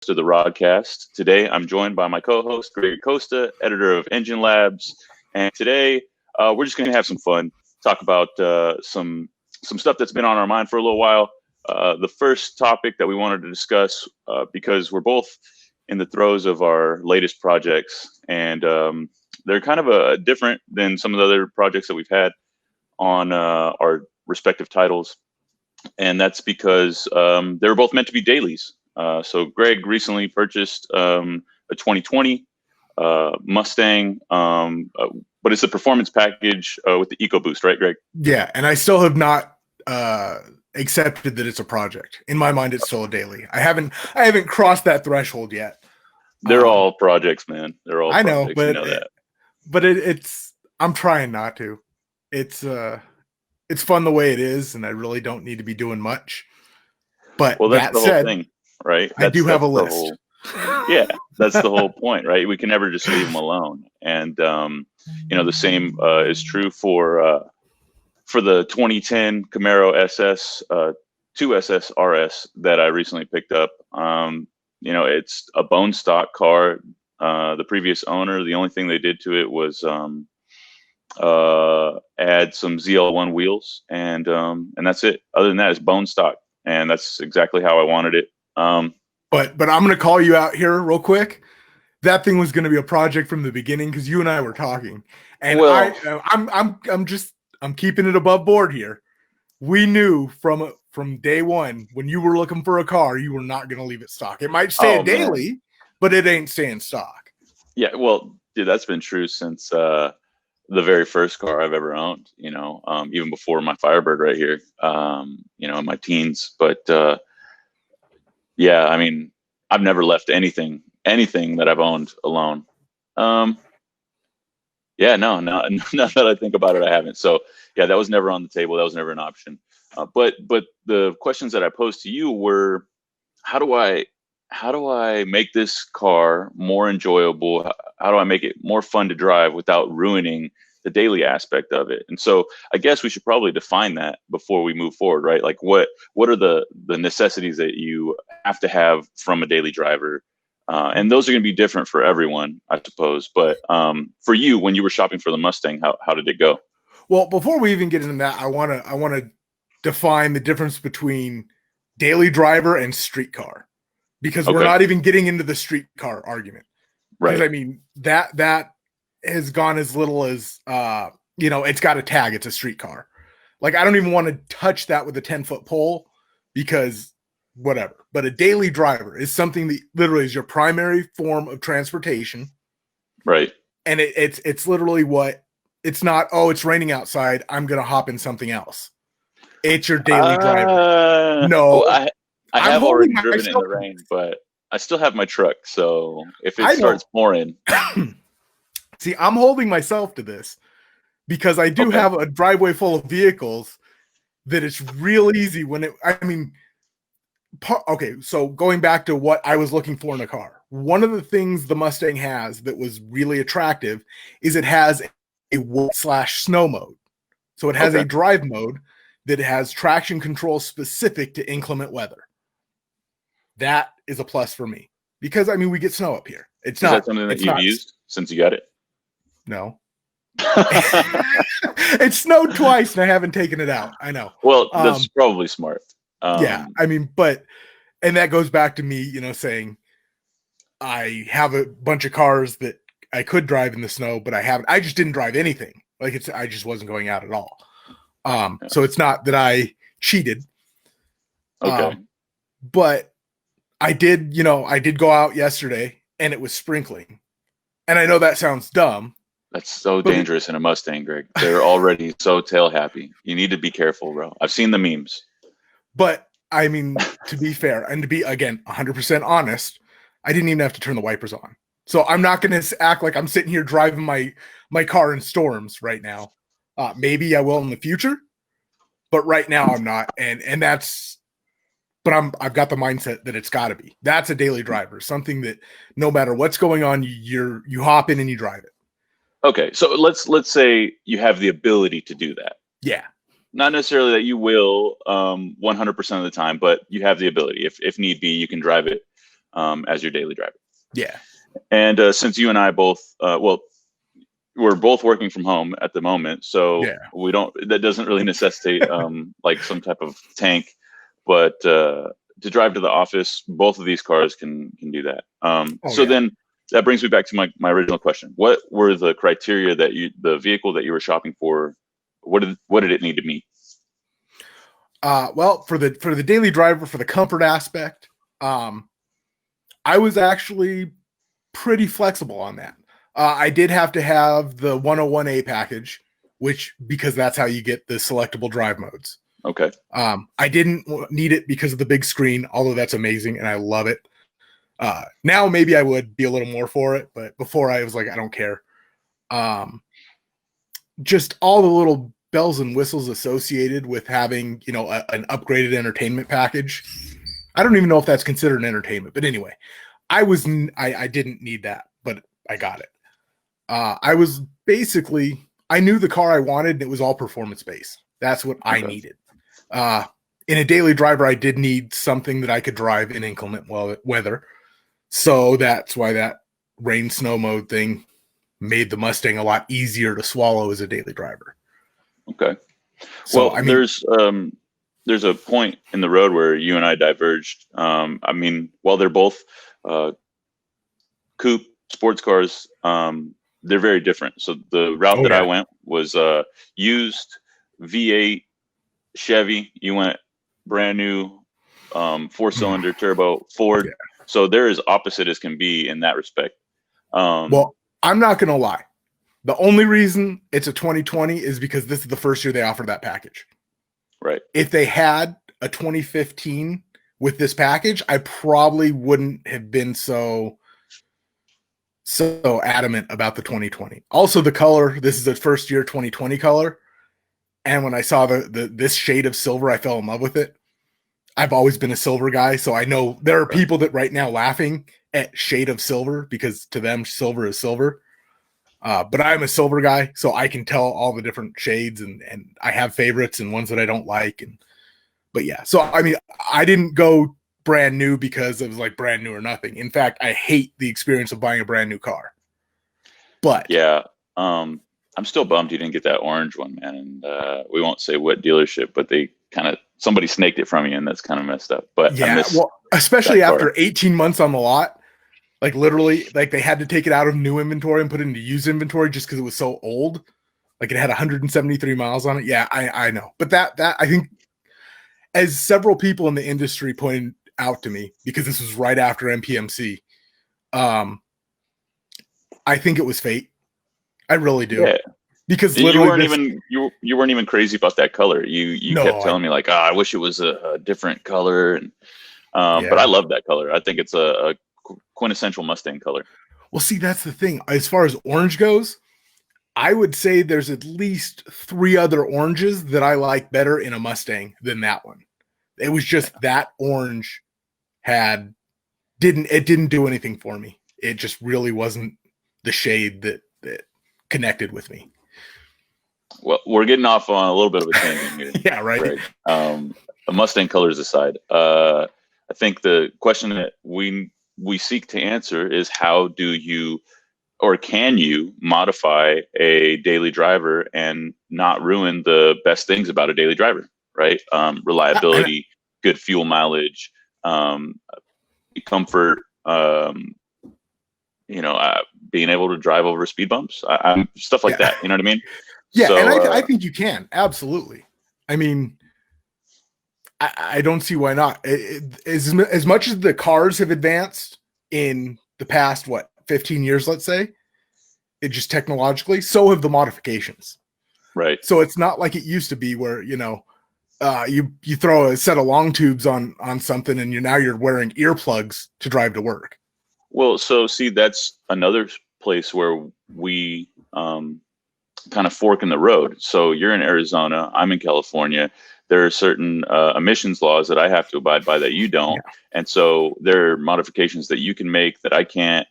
to the RodCAST. Today, I'm joined by my co-host, Greg Costa, editor of Engine Labs. And today, we're just going to have some fun, talk about some stuff that's been on our mind for a little while. The first topic that we wanted to discuss, because we're both in the throes of our latest projects, and they're kind of different than some of the other projects that we've had on our respective titles. And that's because they were both meant to be dailies. So Greg recently purchased a 2020 Mustang, but it's a performance package with the EcoBoost, right, Greg? Yeah, and I still have not accepted that it's a project. In my mind, it's still a daily. I haven't crossed that threshold yet. They're all projects, man. They're all. I know, projects. but You know that. But it's. I'm trying not to. It's fun the way it is, and I really don't need to be doing much. But well, that's that the said, whole thing, right? I do have a list. Yeah, that's the whole point, right? We can never just leave them alone. And the same is true for the 2010 Camaro SS 2SS RS that I recently picked up. It's a bone stock car. The previous owner, the only thing they did to it was add some ZL1 wheels, and that's it. Other than that, it's bone stock, and that's exactly how I wanted it. But I'm going to call you out here real quick. That thing was going to be a project from the beginning because you and I were talking, and I'm keeping it above board here. We knew from day one when you were looking for a car, you were not going to leave it stock. It might stay a daily, but it ain't staying stock. Yeah, well, dude, that's been true since the very first car I've ever owned. Even before my Firebird right here. In my teens, but. Yeah, I mean, I've never left anything that I've owned alone. Now that I think about it, I haven't. So yeah, that was never on the table. That was never an option. But the questions that I posed to you were, how do I make this car more enjoyable? How do I make it more fun to drive without ruining the daily aspect of it? And so I guess we should probably define that before we move forward, right? Like what are the necessities that you have to have from a daily driver? And those are going to be different for everyone, I suppose. But for you, when you were shopping for the Mustang, how did it go? Well, before we even get into that, I want to define the difference between daily driver and street car, because we're not even getting into the street car argument. Right. I mean, that has gone as little as it's got a tag, it's a street car. Like, I don't even want to touch that with a 10-foot pole because whatever. But a daily driver is something that literally is your primary form of transportation. Right. And it's literally it's not, it's raining outside, I'm gonna hop in something else. It's your daily driver. No, I have already driven in the rain, but I still have my truck. So if it starts pouring. See, I'm holding myself to this because I do have a driveway full of vehicles that it's real easy so going back to what I was looking for in a car, one of the things the Mustang has that was really attractive is it has a wet/snow mode. So it has a drive mode that has traction control specific to inclement weather. That is a plus for me because, we get snow up here. Is that something that you've used since you got it? No. It snowed twice and I haven't taken it out. I know. Well, that's probably smart. And that goes back to me, saying I have a bunch of cars that I could drive in the snow, but I just didn't drive anything. I just wasn't going out at all. So it's not that I cheated. But I did go out yesterday and it was sprinkling. And I know that sounds dumb. That's so dangerous in a Mustang, Greg. They're already so tail happy. You need to be careful, bro. I've seen the memes. But to be fair and to be, again, 100% honest, I didn't even have to turn the wipers on. So I'm not going to act like I'm sitting here driving my car in storms right now. Maybe I will in the future, but right now I'm not. And that's, but I've got the mindset that it's got to be. That's a daily driver, something that no matter what's going on, you hop in and you drive it. Okay, so let's say you have the ability to do that. Yeah. Not necessarily that you will 100% of the time, but you have the ability. If need be, you can drive it as your daily driver. Yeah. And since you and I both, we're both working from home at the moment, so that doesn't really necessitate like some type of tank, but to drive to the office, both of these cars can do that. Then that brings me back to my original question. What were the criteria that the vehicle that you were shopping for, what did it need to meet? Well, for the daily driver, for the comfort aspect, I was actually pretty flexible on that. I did have to have the 101A package, because that's how you get the selectable drive modes. Okay. I didn't need it because of the big screen, although that's amazing and I love it. Now maybe I would be a little more for it, but before I was like, I don't care. Just all the little bells and whistles associated with having, an upgraded entertainment package. I don't even know if that's considered an entertainment, but anyway, I didn't need that, but I got it. I knew the car I wanted and it was all performance based. That's what I needed. In a daily driver, I did need something that I could drive in inclement weather. So that's why that rain snow mode thing made the Mustang a lot easier to swallow as a daily driver. Okay. So, well, there's a point in the road where you and I diverged. While they're both coupe sports cars, they're very different. So the route that I went was used V8 Chevy. You went brand new 4-cylinder turbo Ford. Yeah. So they're as opposite as can be in that respect. Well, I'm not going to lie. The only reason it's a 2020 is because this is the first year they offered that package. Right. If they had a 2015 with this package, I probably wouldn't have been so adamant about the 2020. Also, the color, this is the first year 2020 color. And when I saw this shade of silver, I fell in love with it. I've always been a silver guy, so I know there are people that right now laughing at shade of silver because to them silver is silver. But I'm a silver guy, so I can tell all the different shades, and I have favorites and ones that I don't like. But yeah, so I didn't go brand new because it was like brand new or nothing. In fact, I hate the experience of buying a brand new car. But yeah, I'm still bummed you didn't get that orange one, man. And we won't say what dealership, but somebody snaked it from you, and that's kind of messed up. But yeah, especially after 18 months on the lot. Like literally, like they had to take it out of new inventory and put it into used inventory just because it was so old. Like it had 173 miles on it. Yeah, I know. But that I think, as several people in the industry pointed out to me, because this was right after MPMC, I think it was fate. I really do. Yeah. Because literally you weren't even crazy about that color. You kept telling me like, I wish it was a different color, and but I love that color. I think it's a quintessential Mustang color. Well, see, that's the thing. As far as orange goes, I would say there's at least 3 other oranges that I like better in a Mustang than that one. It was just that orange didn't do anything for me. It just really wasn't the shade that connected with me. Well, we're getting off on a little bit of a tangent here. Yeah, right. Greg. The Mustang colors aside, I think the question that we seek to answer is, how do you, or can you, modify a daily driver and not ruin the best things about a daily driver, right? Reliability, good fuel mileage, comfort, being able to drive over speed bumps, stuff like that. You know what I mean? Yeah, so, and I think you can. Absolutely. I mean, I don't see why not. As much as the cars have advanced in the past, 15 years, let's say, it just technologically, so have the modifications. Right. So it's not like it used to be where, you throw a set of long tubes on something and you're wearing earplugs to drive to work. Well, so see, that's another place where we kind of fork in the road. So you're in Arizona, I'm in California. There are certain emissions laws that I have to abide by that you don't. Yeah. And so there are modifications that you can make that I can't,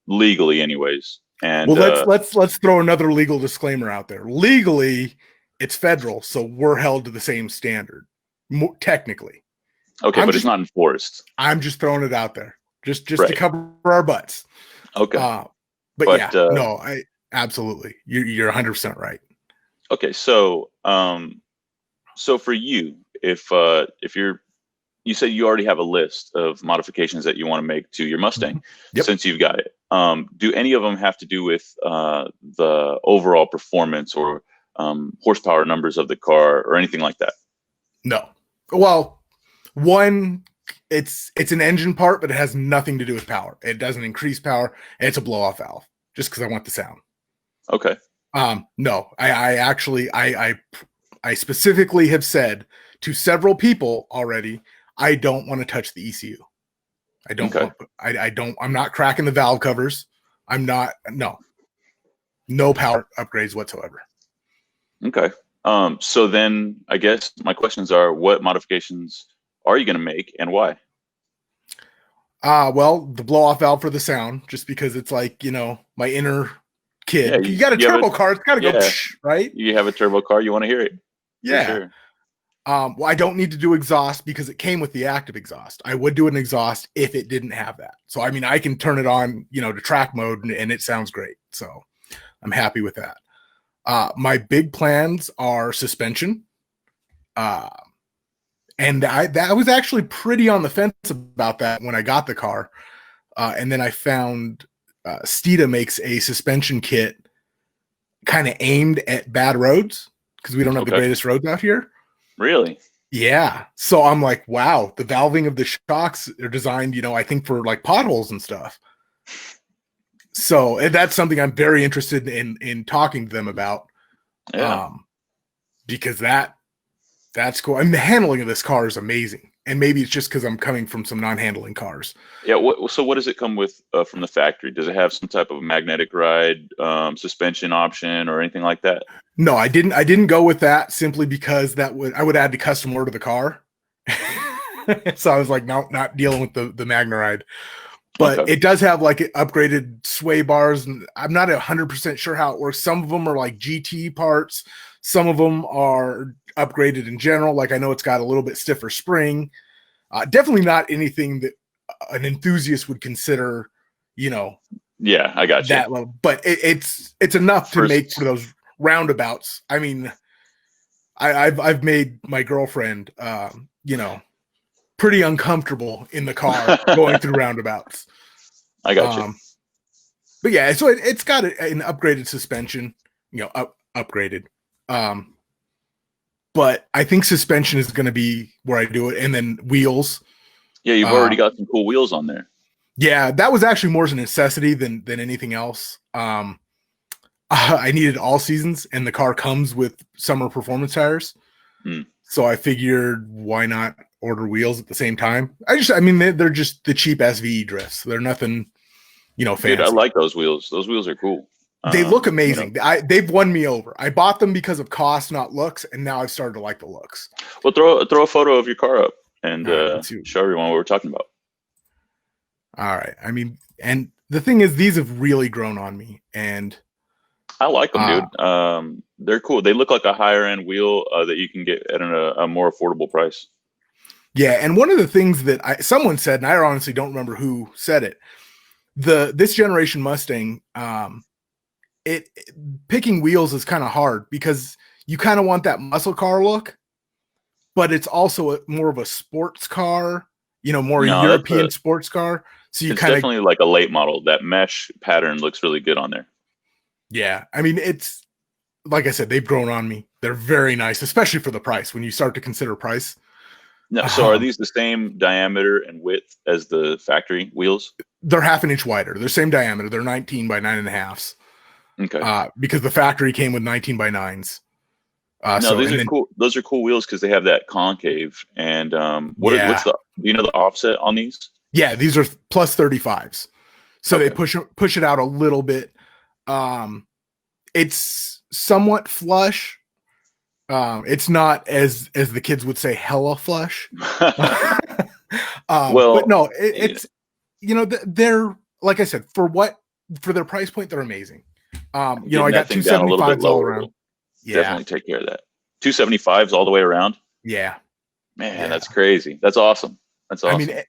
legally anyways. And well, let's throw another legal disclaimer out there. Legally, it's federal, so we're held to the same standard, technically. Okay, but it's not enforced. I'm just throwing it out there, just Right. to cover our butts. Okay. But yeah, no, I absolutely. You're 100% right. Okay, so so for you, if you said you already have a list of modifications that you want to make to your Mustang, Yep. since you've got it. Do any of them have to do with the overall performance or horsepower numbers of the car or anything like that? No. Well, one, it's an engine part, but it has nothing to do with power. It doesn't increase power. And it's a blow off valve, just because I want the sound. Okay. No, I actually I specifically have said to several people already, I don't want to touch the ECU. I don't Okay. I'm not cracking the valve covers. No power upgrades whatsoever. Okay. So then I guess my questions are, what modifications are you going to make and why? Well, the blow off valve for the sound, just because it's like, my inner kid. Yeah, You got a turbo car, it's got to go, psh, right? You have a turbo car, you want to hear it. Yeah. Sure. Well, I don't need to do exhaust because it came with the active exhaust. I would do an exhaust if it didn't have that. So, I mean, I can turn it on, to track mode and it sounds great. So I'm happy with that. My big plans are suspension. And I was actually pretty on the fence about that when I got the car. And then I found Steeda makes a suspension kit kind of aimed at bad roads because we don't have the greatest roads out here. Really? Yeah. So I'm like, wow, the valving of the shocks are designed, I think for like potholes and stuff. So that's something I'm very interested in talking to them about. Yeah. Because that's cool. And the handling of this car is amazing. And maybe it's just because I'm coming from some non-handling cars. Yeah. So what does it come with from the factory? Does it have some type of magnetic ride suspension option or anything like that? No, I didn't go with that simply because I would add the custom order to the car. So I was like, no, not dealing with the MagneRide. But It does have like upgraded sway bars, and I'm not 100% sure how it works. Some of them are like GT parts. Some of them are upgraded in general. Like I know it's got a little bit stiffer spring. Definitely not anything that an enthusiast would consider, Yeah, I got you. That level. But it's enough to make for those roundabouts. I mean, I've made my girlfriend, pretty uncomfortable in the car going through roundabouts. I got you. But yeah, so it's got an upgraded suspension, upgraded. But I think suspension is going to be where I do it, and then wheels. Yeah, you've already got some cool wheels on there. Yeah, that was actually more as a necessity than anything else. I needed all seasons, and the car comes with summer performance tires. So I figured, why not order wheels at the same time? They're just the cheap SVE drifts. They're nothing, fancy. Dude, I like those wheels. Those wheels are cool. They look amazing. They've won me over. I bought them because of cost, not looks, and now I've started to like the looks. Well, throw a photo of your car up and show everyone what we're talking about. All right. And the thing is, these have really grown on me, and I like them, dude. They're cool. They look like a higher end wheel that you can get at a more affordable price. Yeah, and one of the things that someone said, and I honestly don't remember who said it, this generation Mustang, picking wheels is kind of hard because you kind of want that muscle car look, but it's also more of a sports car, more European sports car. So it's definitely like a late model. That mesh pattern looks really good on there. Yeah, it's like I said, they've grown on me. They're very nice, especially for the price. When you start to consider price. No, so are these the same diameter and width as the factory wheels? They're half an inch wider. They're same diameter. They're 19 by 9.5. Okay. Because the factory came with 19 by 9s. These are cool. Those are cool wheels because they have that concave. And what's do you know the offset on these? Yeah, these are plus 35s. So they push it out a little bit. It's somewhat flush. It's not as the kids would say hella flush. But no, it's they're like I said, for their price point, they're amazing. I got 275s all around. Yeah, definitely take care of that. 275s all the way around. Yeah. Man, that's crazy. That's awesome. That's awesome. I mean,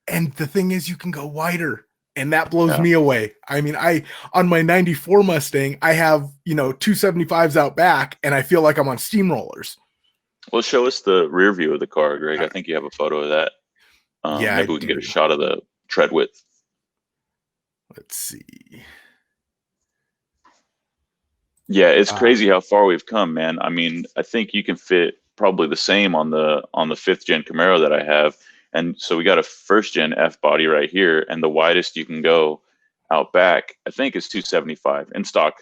and the thing is, you can go wider, and that blows Yeah. me away. I mean, on my 94 Mustang, I have, 275s out back, and I feel like I'm on steamrollers. Well, show us the rear view of the car, Greg. I think you have a photo of that. Yeah, maybe we can get a shot of the tread width. Let's see. Yeah, it's crazy how far we've come, man. I mean, I think you can fit probably the same on the 5th gen Camaro that I have. And so we got a 1st gen F body right here, and the widest you can go out back, I think, is 275 in stock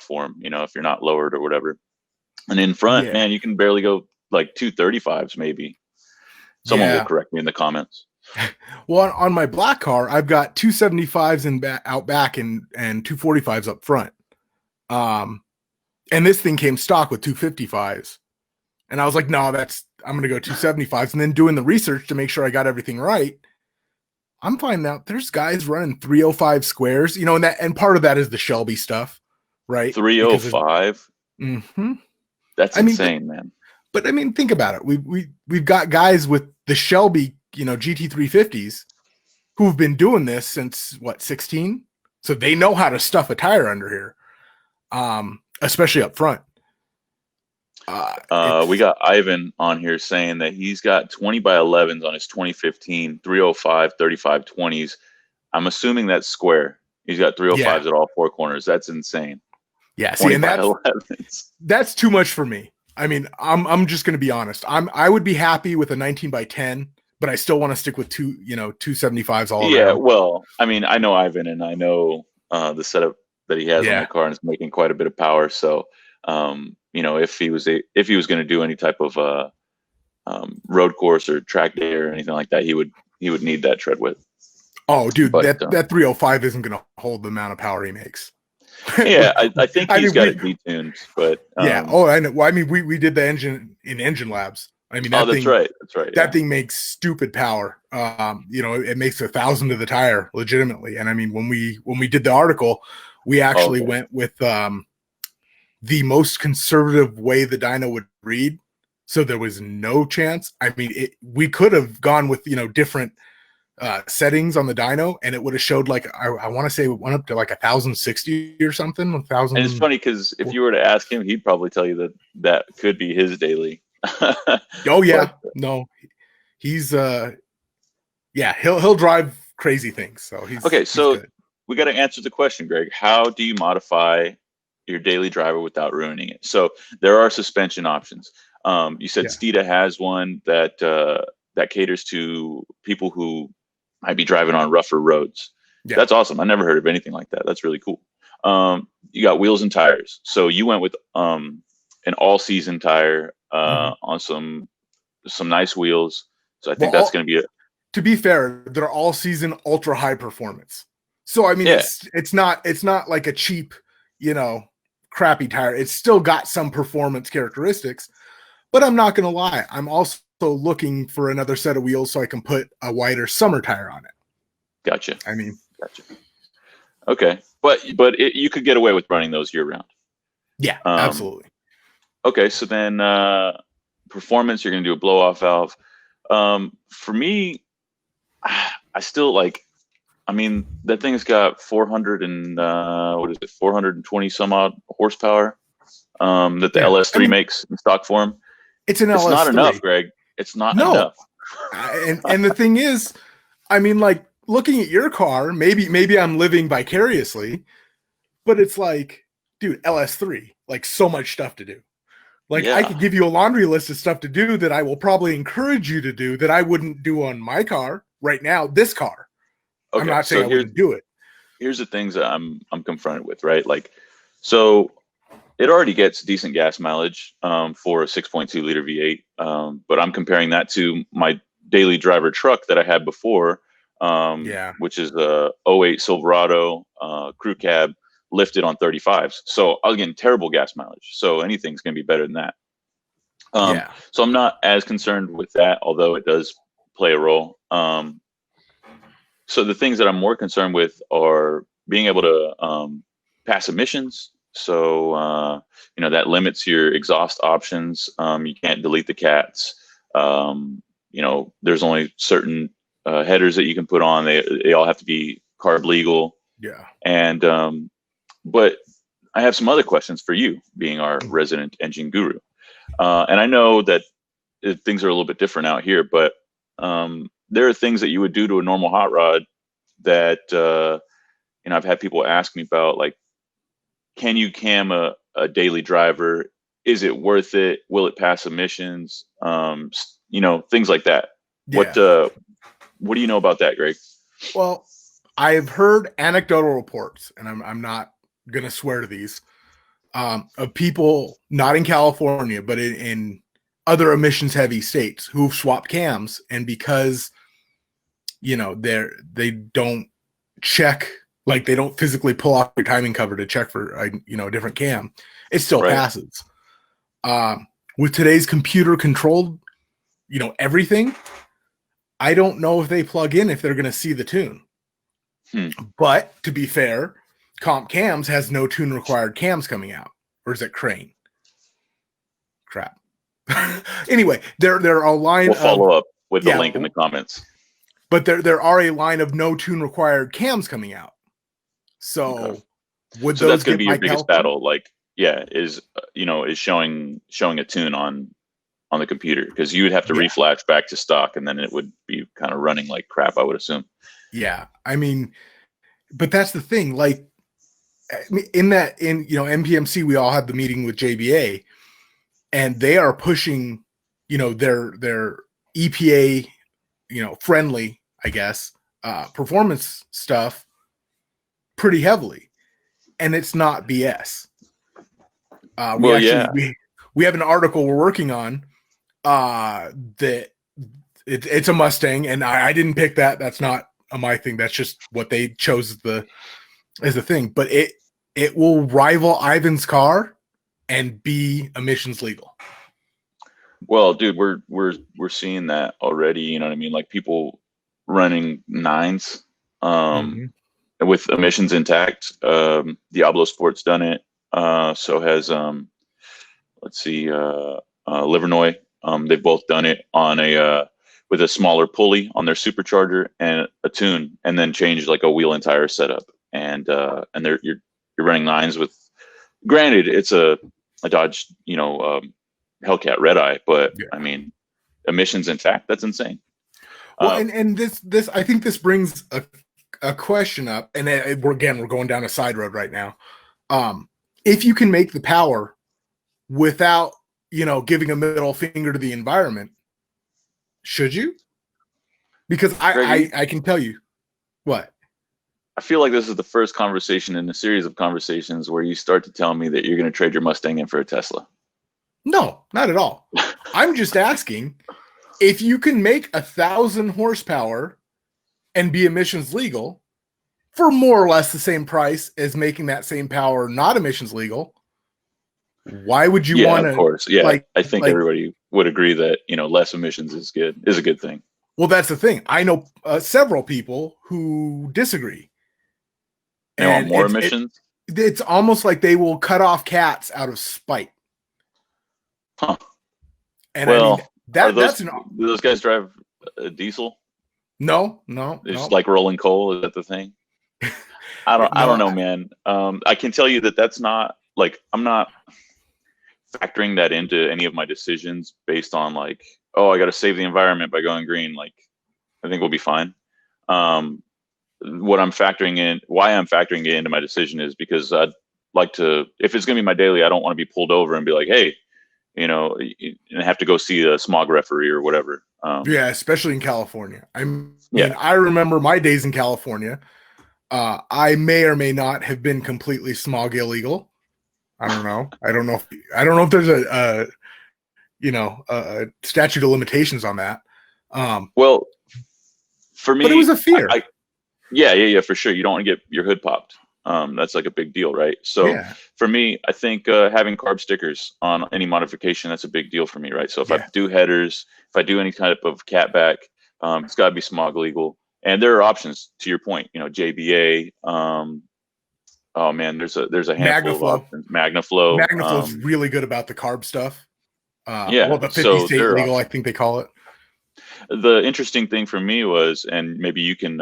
form, if you're not lowered or whatever. And in front, man, you can barely go like 235s maybe. Someone will correct me in the comments. Well, on my black car, I've got 275s out back and 245s up front. And this thing came stock with 255s. And I was like, no, I'm going to go 275s. And then doing the research to make sure I got everything right, I'm finding out there's guys running 305 squares, and part of that is the Shelby stuff, right? 305? Mm-hmm. That's insane, man. But I mean, think about it. We've got guys with the Shelby, GT350s who've been doing this since 16? So they know how to stuff a tire under here. Especially up front. We got Ivan on here saying that he's got 20 by 11s on his 2015 305 35 20s. I'm assuming that's square. He's got 305s at all 4 corners. That's insane. Yeah, see, and that's too much for me. I mean, I'm just going to be honest. I would be happy with a 19 by 10, but I still want to stick with 275s all around. Yeah, well, I mean, I know Ivan, and I know the setup that he has on the car, and it's making quite a bit of power. So, if he was going to do any type of road course or track day or anything like that, he would need that tread width. Oh, dude, that 305 isn't going to hold the amount of power he makes. Yeah, I think he's got it detuned, but yeah. Oh, I know. Well, I mean, we did the engine in Engine Labs. I mean, that's right. That thing makes stupid power. It makes 1,000 to the tire legitimately. And I mean, when we did the article, we actually went with the most conservative way the dyno would read. So there was no chance. I mean, we could have gone with, different settings on the dyno, and it would have showed like, I want to say it went up to like 1,060 or something. 1,000. And it's funny because if you were to ask him, he'd probably tell you that could be his daily. Oh yeah, no, he's he'll drive crazy things. So he's okay. So good. We got to answer the question, Greg. How do you modify your daily driver without ruining it? So there are suspension options. You said Steeda has one that caters to people who might be driving on rougher roads. Yeah. That's awesome. I never heard of anything like that. That's really cool. You got wheels and tires. So you went with an all-season tire on some nice wheels. So I think that's going to be it. To be fair, they're all-season ultra high performance. So I mean, it's not like a cheap, crappy tire. It's still got some performance characteristics. But I'm not going to lie. I'm also looking for another set of wheels so I can put a wider summer tire on it. Gotcha. Gotcha. Okay, but you could get away with running those year round. Yeah, absolutely. Okay, so then performance, you're going to do a blow off valve. For me, I still like. I mean, that thing's got 420 some odd horsepower that the LS3 makes in stock form. It's an LS3. It's not enough, Greg. It's not enough. And the thing is, I mean, like looking at your car, maybe I'm living vicariously, but it's like, dude, LS3, like so much stuff to do. Like I could give you a laundry list of stuff to do that I will probably encourage you to do that I wouldn't do on my car right now, this car. Okay, I'm not saying I wouldn't do it. Here's the things that I'm confronted with, right? Like, so it already gets decent gas mileage for a 6.2 liter V8, but I'm comparing that to my daily driver truck that I had before, which is a 08 Silverado crew cab lifted on 35s. So I was getting terrible gas mileage. So anything's going to be better than that. So I'm not as concerned with that, although it does play a role. So the things that I'm more concerned with are being able to pass emissions. So, that limits your exhaust options. You can't delete the cats. there's only certain headers that you can put on. They all have to be carb legal. Yeah. And but I have some other questions for you, being our resident engine guru. And I know that things are a little bit different out here, but there are things that you would do to a normal hot rod that I've had people ask me about, like, can you cam a daily driver? Is it worth it? Will it pass emissions? Things like that. Yeah. What do you know about that, Greg? Well, I've heard anecdotal reports, and I'm not going to swear to these, of people not in California, but in other emissions heavy states who've swapped cams, and because they don't check, like they don't physically pull off your timing cover to check for a different cam, it still passes. With today's computer controlled everything, I don't know if they plug in if they're going to see the tune. But to be fair, Comp Cams has no tune required cams coming out. Or is it Crane? Crap. Anyway, there are a line. We'll follow up with the link in the comments. But there are a line of no tune required cams coming out. So would so those that's going to be your biggest battle? Like, is showing a tune on the computer, because you would have to reflash back to stock, and then it would be kind of running like crap, I would assume. Yeah, I mean, but that's the thing. Like, in MPMC, we all had the meeting with JBA, and they are pushing, their EPA, friendly, I guess, performance stuff pretty heavily, and it's not BS. We have an article we're working on that it's a Mustang, and I didn't pick that. That's not my thing. That's just what they chose as the thing. But it will rival Ivan's car and be emissions legal. Well, dude, we're seeing that already. You know what I mean? Like, people running 9s with emissions intact. Diablo Sport's done it. So has Livernois. They've both done it on with a smaller pulley on their supercharger and a tune, and then changed like a wheel and tire setup. And you're running 9s with. Granted, it's a Dodge, Hellcat Red Eye, but I mean, emissions intact. That's insane. Well, and this I think this brings a question up, and we're going down a side road right now. If you can make the power without, giving a middle finger to the environment, should you? Because I can tell you what. I feel like this is the first conversation in a series of conversations where you start to tell me that you're going to trade your Mustang in for a Tesla. No, not at all. I'm just asking, if you can make 1,000 horsepower and be emissions legal for more or less the same price as making that same power not emissions legal, why would you want to? Of course, I think everybody would agree that less emissions is a good thing. Well, that's the thing. I know several people who disagree. They want more emissions. It's almost like they will cut off cats out of spite. Huh. And do those guys drive a diesel? No. It's like rolling coal. Is that the thing? I don't know, man. I can tell you that's not, like, I'm not factoring that into any of my decisions based on like, I got to save the environment by going green. Like, I think we'll be fine. Why I'm factoring it into my decision is because I'd like to, if it's going to be my daily, I don't want to be pulled over and be like, hey, and have to go see a smog referee or whatever. Especially in California. I remember my days in California. I may or may not have been completely smog illegal. I don't know. I don't know if there's a statute of limitations on that. Well, for me, but it was a fear. Yeah, for sure. You don't want to get your hood popped. That's like a big deal, right? So for me, I think having carb stickers on any modification, that's a big deal for me, right? So if I do headers, if I do any type of catback, it's got to be smog legal. And there are options, to your point, JBA. Oh man, there's a handful of options. MagnaFlow. MagnaFlow's really good about the carb stuff. The 50 state legal, I think they call it. The interesting thing for me was, and maybe you can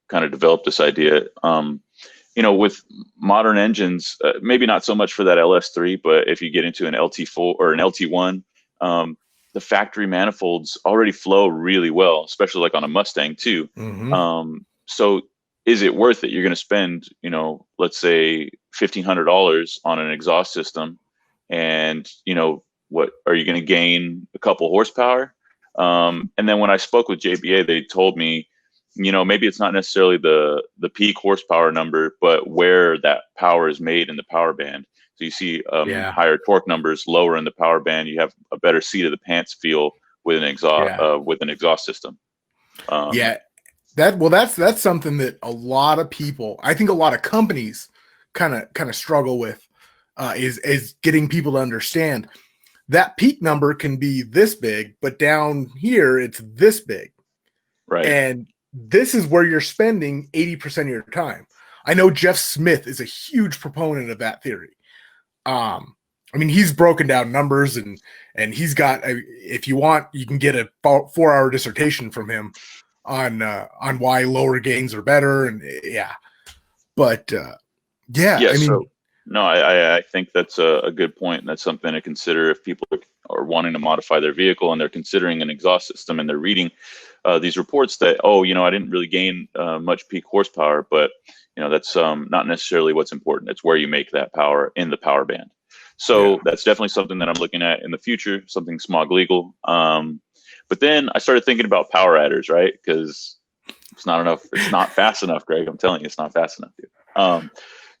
kind of develop this idea. With modern engines, maybe not so much for that LS3, but if you get into an LT4 or an LT1, the factory manifolds already flow really well, especially like on a Mustang too. So is it worth it? You're going to spend, let's say $1,500 on an exhaust system, and what are you going to gain? A couple horsepower. And then when I spoke with JBA, they told me, maybe it's not necessarily the peak horsepower number, but where that power is made in the power band. So you see higher torque numbers, lower in the power band. You have a better seat of the pants feel with an exhaust system. That's something that a lot of people, I think a lot of companies kind of struggle with, is getting people to understand that peak number can be this big, but down here it's this big. Right. And this is where you're spending 80% of your time. I know Jeff Smith is a huge proponent of that theory. I mean, he's broken down numbers and he's got, if you want, you can get a 4-hour dissertation from him on why lower gains are better. And I think that's a good point. And that's something to consider if people are wanting to modify their vehicle and they're considering an exhaust system and they're reading these reports that, I didn't really gain much peak horsepower, but that's not necessarily what's important. It's where you make that power in the power band. So that's definitely something that I'm looking at in the future, something smog legal. But then I started thinking about power adders, right? Because it's not enough. It's not fast enough, Greg. I'm telling you, it's not fast enough, dude.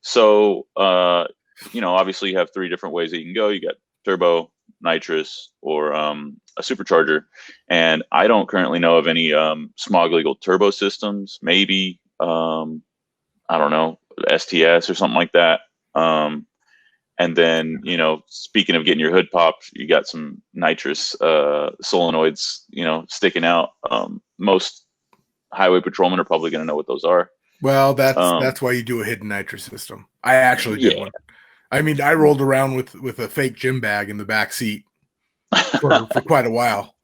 So obviously you have 3 different ways that you can go. You got turbo, nitrous, or a supercharger. And I don't currently know of any smog legal turbo systems. Maybe, I don't know, STS or something like that. And then, speaking of getting your hood popped, you got some nitrous solenoids, sticking out. Most highway patrolmen are probably going to know what those are. Well, that's why you do a hidden nitrous system. I actually did one. I mean, I rolled around with a fake gym bag in the back seat for quite a while.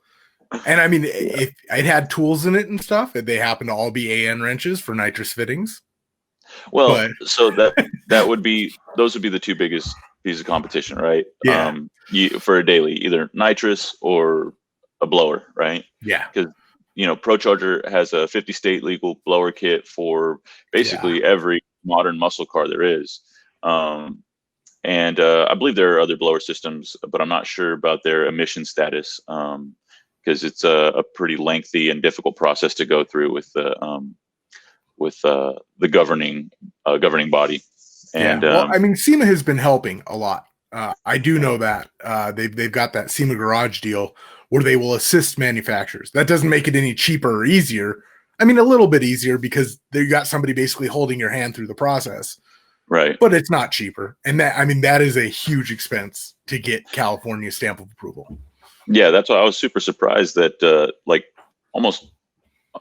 And I mean, if it had tools in it and stuff, they happen to all be AN wrenches for nitrous fittings. Well, so those would be the 2 biggest pieces of competition, right? Yeah. For a daily, either nitrous or a blower, right? Yeah. Because ProCharger has a 50 state legal blower kit for basically every modern muscle car there is. And I believe there are other blower systems, but I'm not sure about their emission status, because it's a pretty lengthy and difficult process to go through with the governing body. And I mean, SEMA has been helping a lot. I do know that they've got that SEMA garage deal where they will assist manufacturers. That doesn't make it any cheaper or easier. I mean, a little bit easier because they got somebody basically holding your hand through the process. Right. But it's not cheaper. And that is a huge expense to get California stamp of approval. Yeah, that's why I was super surprised that almost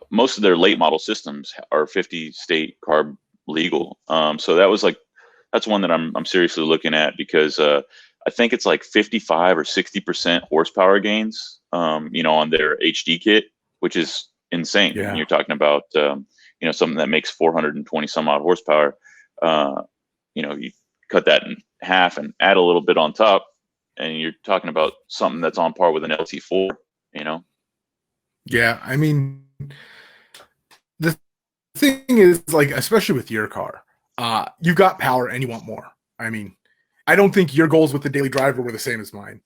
most of their late model systems are 50 state carb legal. So that's one that I'm seriously looking at, because I think it's like 55 or 60% horsepower gains, on their HD kit, which is insane. Yeah. And you're talking about, something that makes 420 some odd horsepower. You cut that in half and add a little bit on top, and you're talking about something that's on par with an LT4, Yeah. I mean, the thing is, like, especially with your car, you've got power and you want more. I mean, I don't think your goals with the daily driver were the same as mine,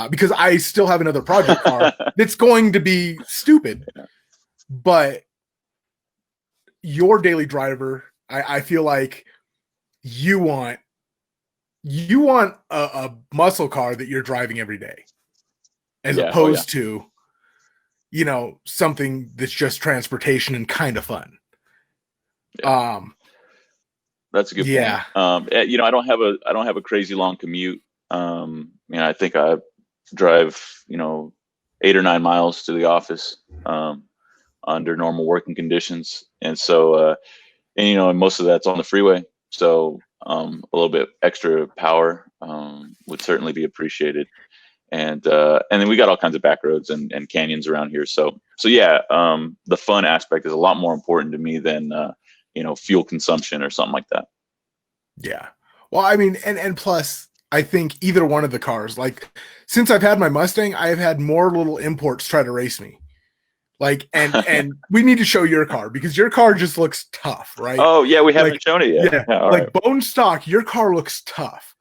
because I still have another project car that's going to be stupid. But your daily driver, I feel like you want a muscle car that you're driving every day, as opposed to, something that's just transportation and kind of fun. Yeah. That's a good point. I don't have a crazy long commute. I think I drive, 8 or 9 miles to the office, under normal working conditions. And so, and most of that's on the freeway. So, a little bit extra power, would certainly be appreciated. and then we got all kinds of back roads and canyons around here. So yeah, the fun aspect is a lot more important to me than fuel consumption or something like that. Yeah. Well, I mean, and plus, I think either one of the cars, like since I've had my Mustang, I have had more little imports try to race me. Like, and we need to show your car because your car just looks tough, right? Oh yeah, we haven't shown it yet. Yeah, like right. Bone stock, your car looks tough.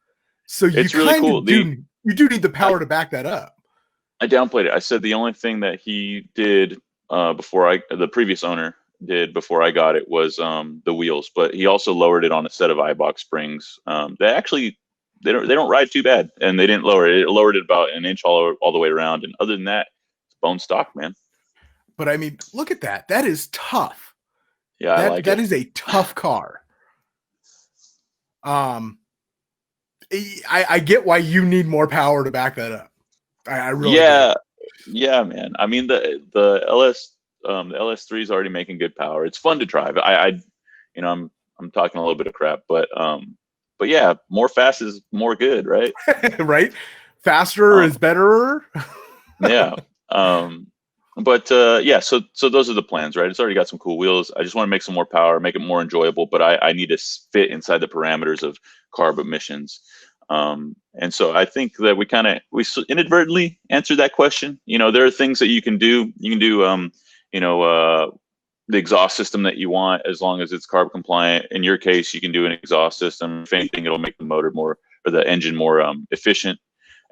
So you really cool. You do need the power to back that up. I downplayed it. I said the only thing that he did the previous owner did before I got it was the wheels, but he also lowered it on a set of iBox springs. They don't ride too bad, and they didn't lower it. It lowered it about an inch all the way around, and other than that, it's bone stock, man. But I mean, look at that. That is tough. Yeah, that is a tough car. I get why you need more power to back that up. I really do. Yeah, man. I mean the LS3 is already making good power. It's fun to drive. I'm talking a little bit of crap, but yeah, more fast is more good, right? Right. Faster is better. Yeah. But yeah, so those are the plans, right? It's already got some cool wheels. I just want to make some more power, make it more enjoyable, but I need to fit inside the parameters of carb emissions. And so I think that we inadvertently answered that question. There are things that you can do. You can do, the exhaust system that you want, as long as it's carb compliant. In your case, you can do an exhaust system. If anything, it'll make the motor more, or the engine more efficient.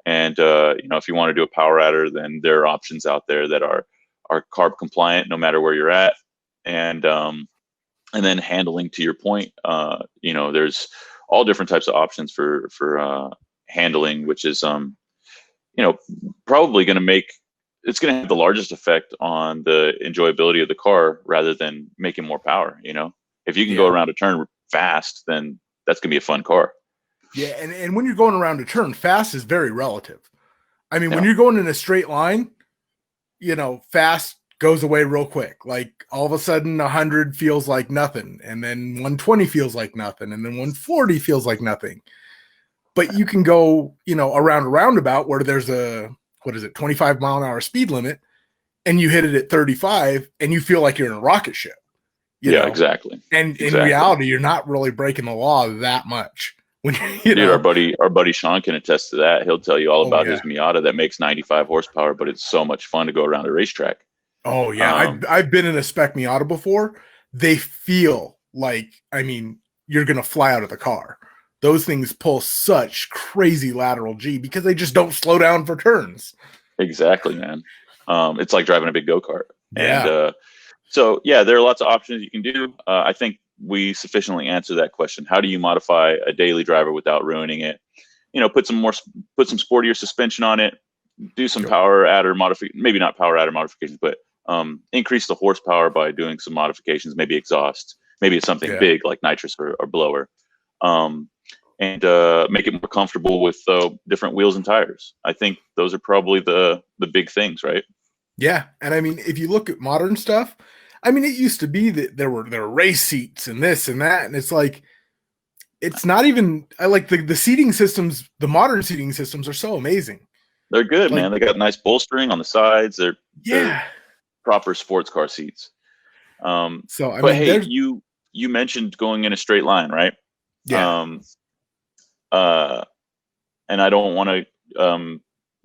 And if you want to do a power adder, then there are options out there that are carb compliant no matter where you're at. And then handling, to your point, there's all different types of options for handling, which is probably going to have the largest effect on the enjoyability of the car rather than making more power. If you can go around a turn fast, then that's going to be a fun car. Yeah, and when you're going around a turn, fast is very relative. I mean, when you're going in a straight line, fast goes away real quick. Like all of a sudden 100 feels like nothing, and then 120 feels like nothing, and then 140 feels like nothing. But you can go, around a roundabout where there's a 25 mile an hour speed limit, and you hit it at 35, and you feel like you're in a rocket ship. Exactly. And in reality, you're not really breaking the law that much. Dude, our buddy Sean can attest to that. He'll tell you all about his Miata that makes 95 horsepower, but it's so much fun to go around a racetrack. Oh yeah, I've been in a spec Miata before. They feel like, you're gonna fly out of the car. Those things pull such crazy lateral G because they just don't slow down for turns. Exactly, man. It's like driving a big go-kart. Yeah. And so yeah, there are lots of options you can do. I think we sufficiently answer that question. How do you modify a daily driver without ruining it? Put some sportier suspension on it, do some power adder modifications, maybe not power adder modifications, but increase the horsepower by doing some modifications, maybe exhaust, maybe it's something big like nitrous or blower, and make it more comfortable with different wheels and tires. I think those are probably the big things, right? Yeah. And if you look at modern stuff, it used to be that there were race seats and this and that, and it's like, it's not even. I like the seating systems. The modern seating systems are so amazing. They're good, man. They got nice bolstering on the sides. They're proper sports car seats. Hey, you mentioned going in a straight line, right? Yeah. And I don't want to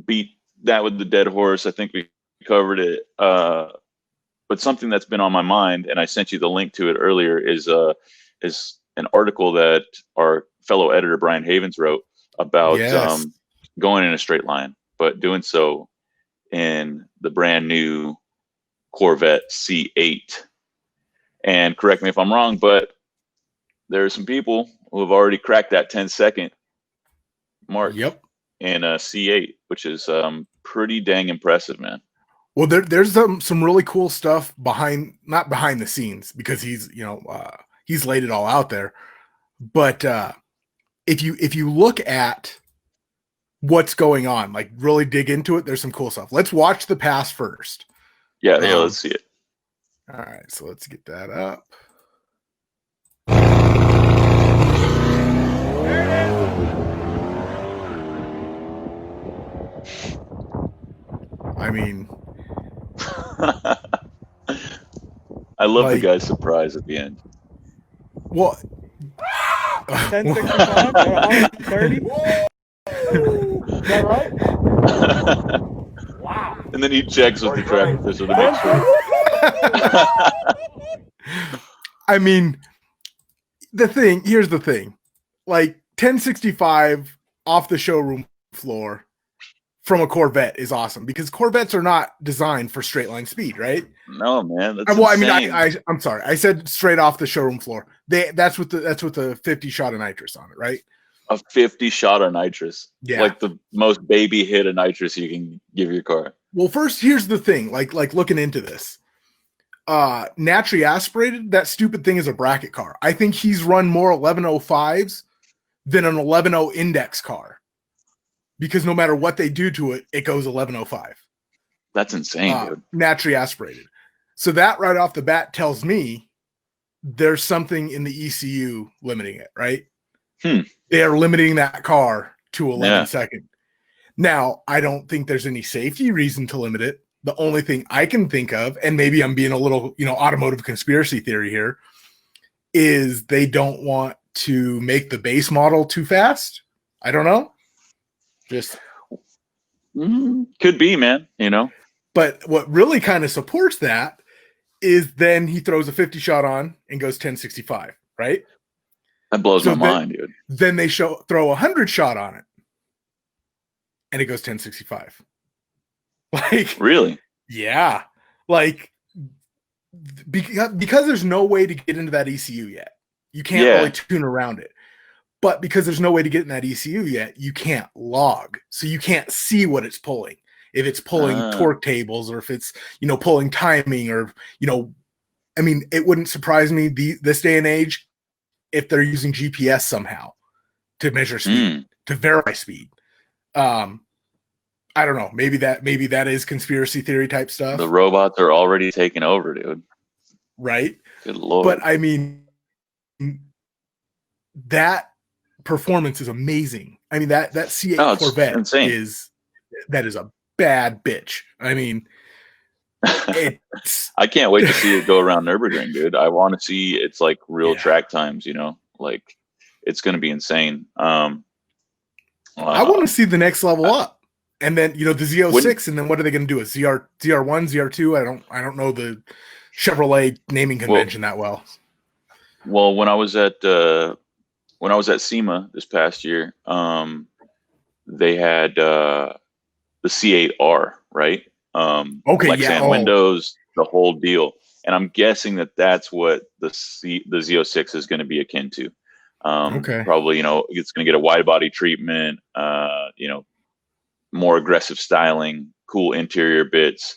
beat that with the dead horse. I think we covered it. But something that's been on my mind, and I sent you the link to it earlier, is an article that our fellow editor Brian Havens wrote about going in a straight line, but doing so in the brand new Corvette C8. And correct me if I'm wrong, but there are some people who have already cracked that 10-second mark in a C8, which is pretty dang impressive, man. Well, there's some really cool stuff not behind the scenes, because he's laid it all out there. But if you look at what's going on, like really dig into it, there's some cool stuff. Let's watch the pass first. Yeah, let's see it. All right, so let's get that up. I mean, I love the like, guy's surprise at the end. well, 1065 or 130. Is that right? Wow. And then he checks with the track official to make sure. I mean, here's the thing. Like 1065 off the showroom floor from a Corvette is awesome because Corvettes are not designed for straight line speed, right? No, man. That's Well, insane. I mean, I'm sorry. I said straight off the showroom floor. That's with the 50 shot of nitrous on it, right? A 50 shot of nitrous. Yeah. Like the most baby hit of nitrous you can give your car. Well, first, here's the thing. Like looking into this, naturally aspirated. That stupid thing is a bracket car. I think he's run more 1105s than an 11.0 index car, because no matter what they do to it, it goes 1105. That's insane, dude. Naturally aspirated. So that right off the bat tells me there's something in the ECU limiting it, right? They are limiting that car to 11 seconds. Now, I don't think there's any safety reason to limit it. The only thing I can think of, and maybe I'm being a little, automotive conspiracy theory here, is they don't want to make the base model too fast. I don't know. Just could be, man. But what really kind of supports that is then he throws a 50 shot on and goes 1065, right? That blows my mind, dude. Then they throw a 100 shot on it, and it goes 1065. Like, really? Yeah. Like, because there's no way to get into that ECU yet. You can't really tune around it. But because there's no way to get in that ECU yet, you can't log. So you can't see what it's pulling. If it's pulling torque tables, or if it's, pulling timing, or, I mean, it wouldn't surprise me this day and age if they're using GPS somehow to measure speed, to verify speed. I don't know. Maybe that is conspiracy theory type stuff. The robots are already taking over, dude. Right? Good Lord. But I mean, that performance is amazing. I mean, that C8 Corvette is a bad bitch. I mean, I can't wait to see it go around Nürburgring, dude. I want to see its like real track times, like it's going to be insane. I want to see the next level up, and then the Z06, and then what are they going to do? A ZR1, ZR2? I don't know the Chevrolet naming convention that well. Well, when I was at SEMA this past year, they had the C8R, right? Windows, the whole deal. And I'm guessing that's what the Z06 is going to be akin to. Probably, it's going to get a wide body treatment, more aggressive styling, cool interior bits,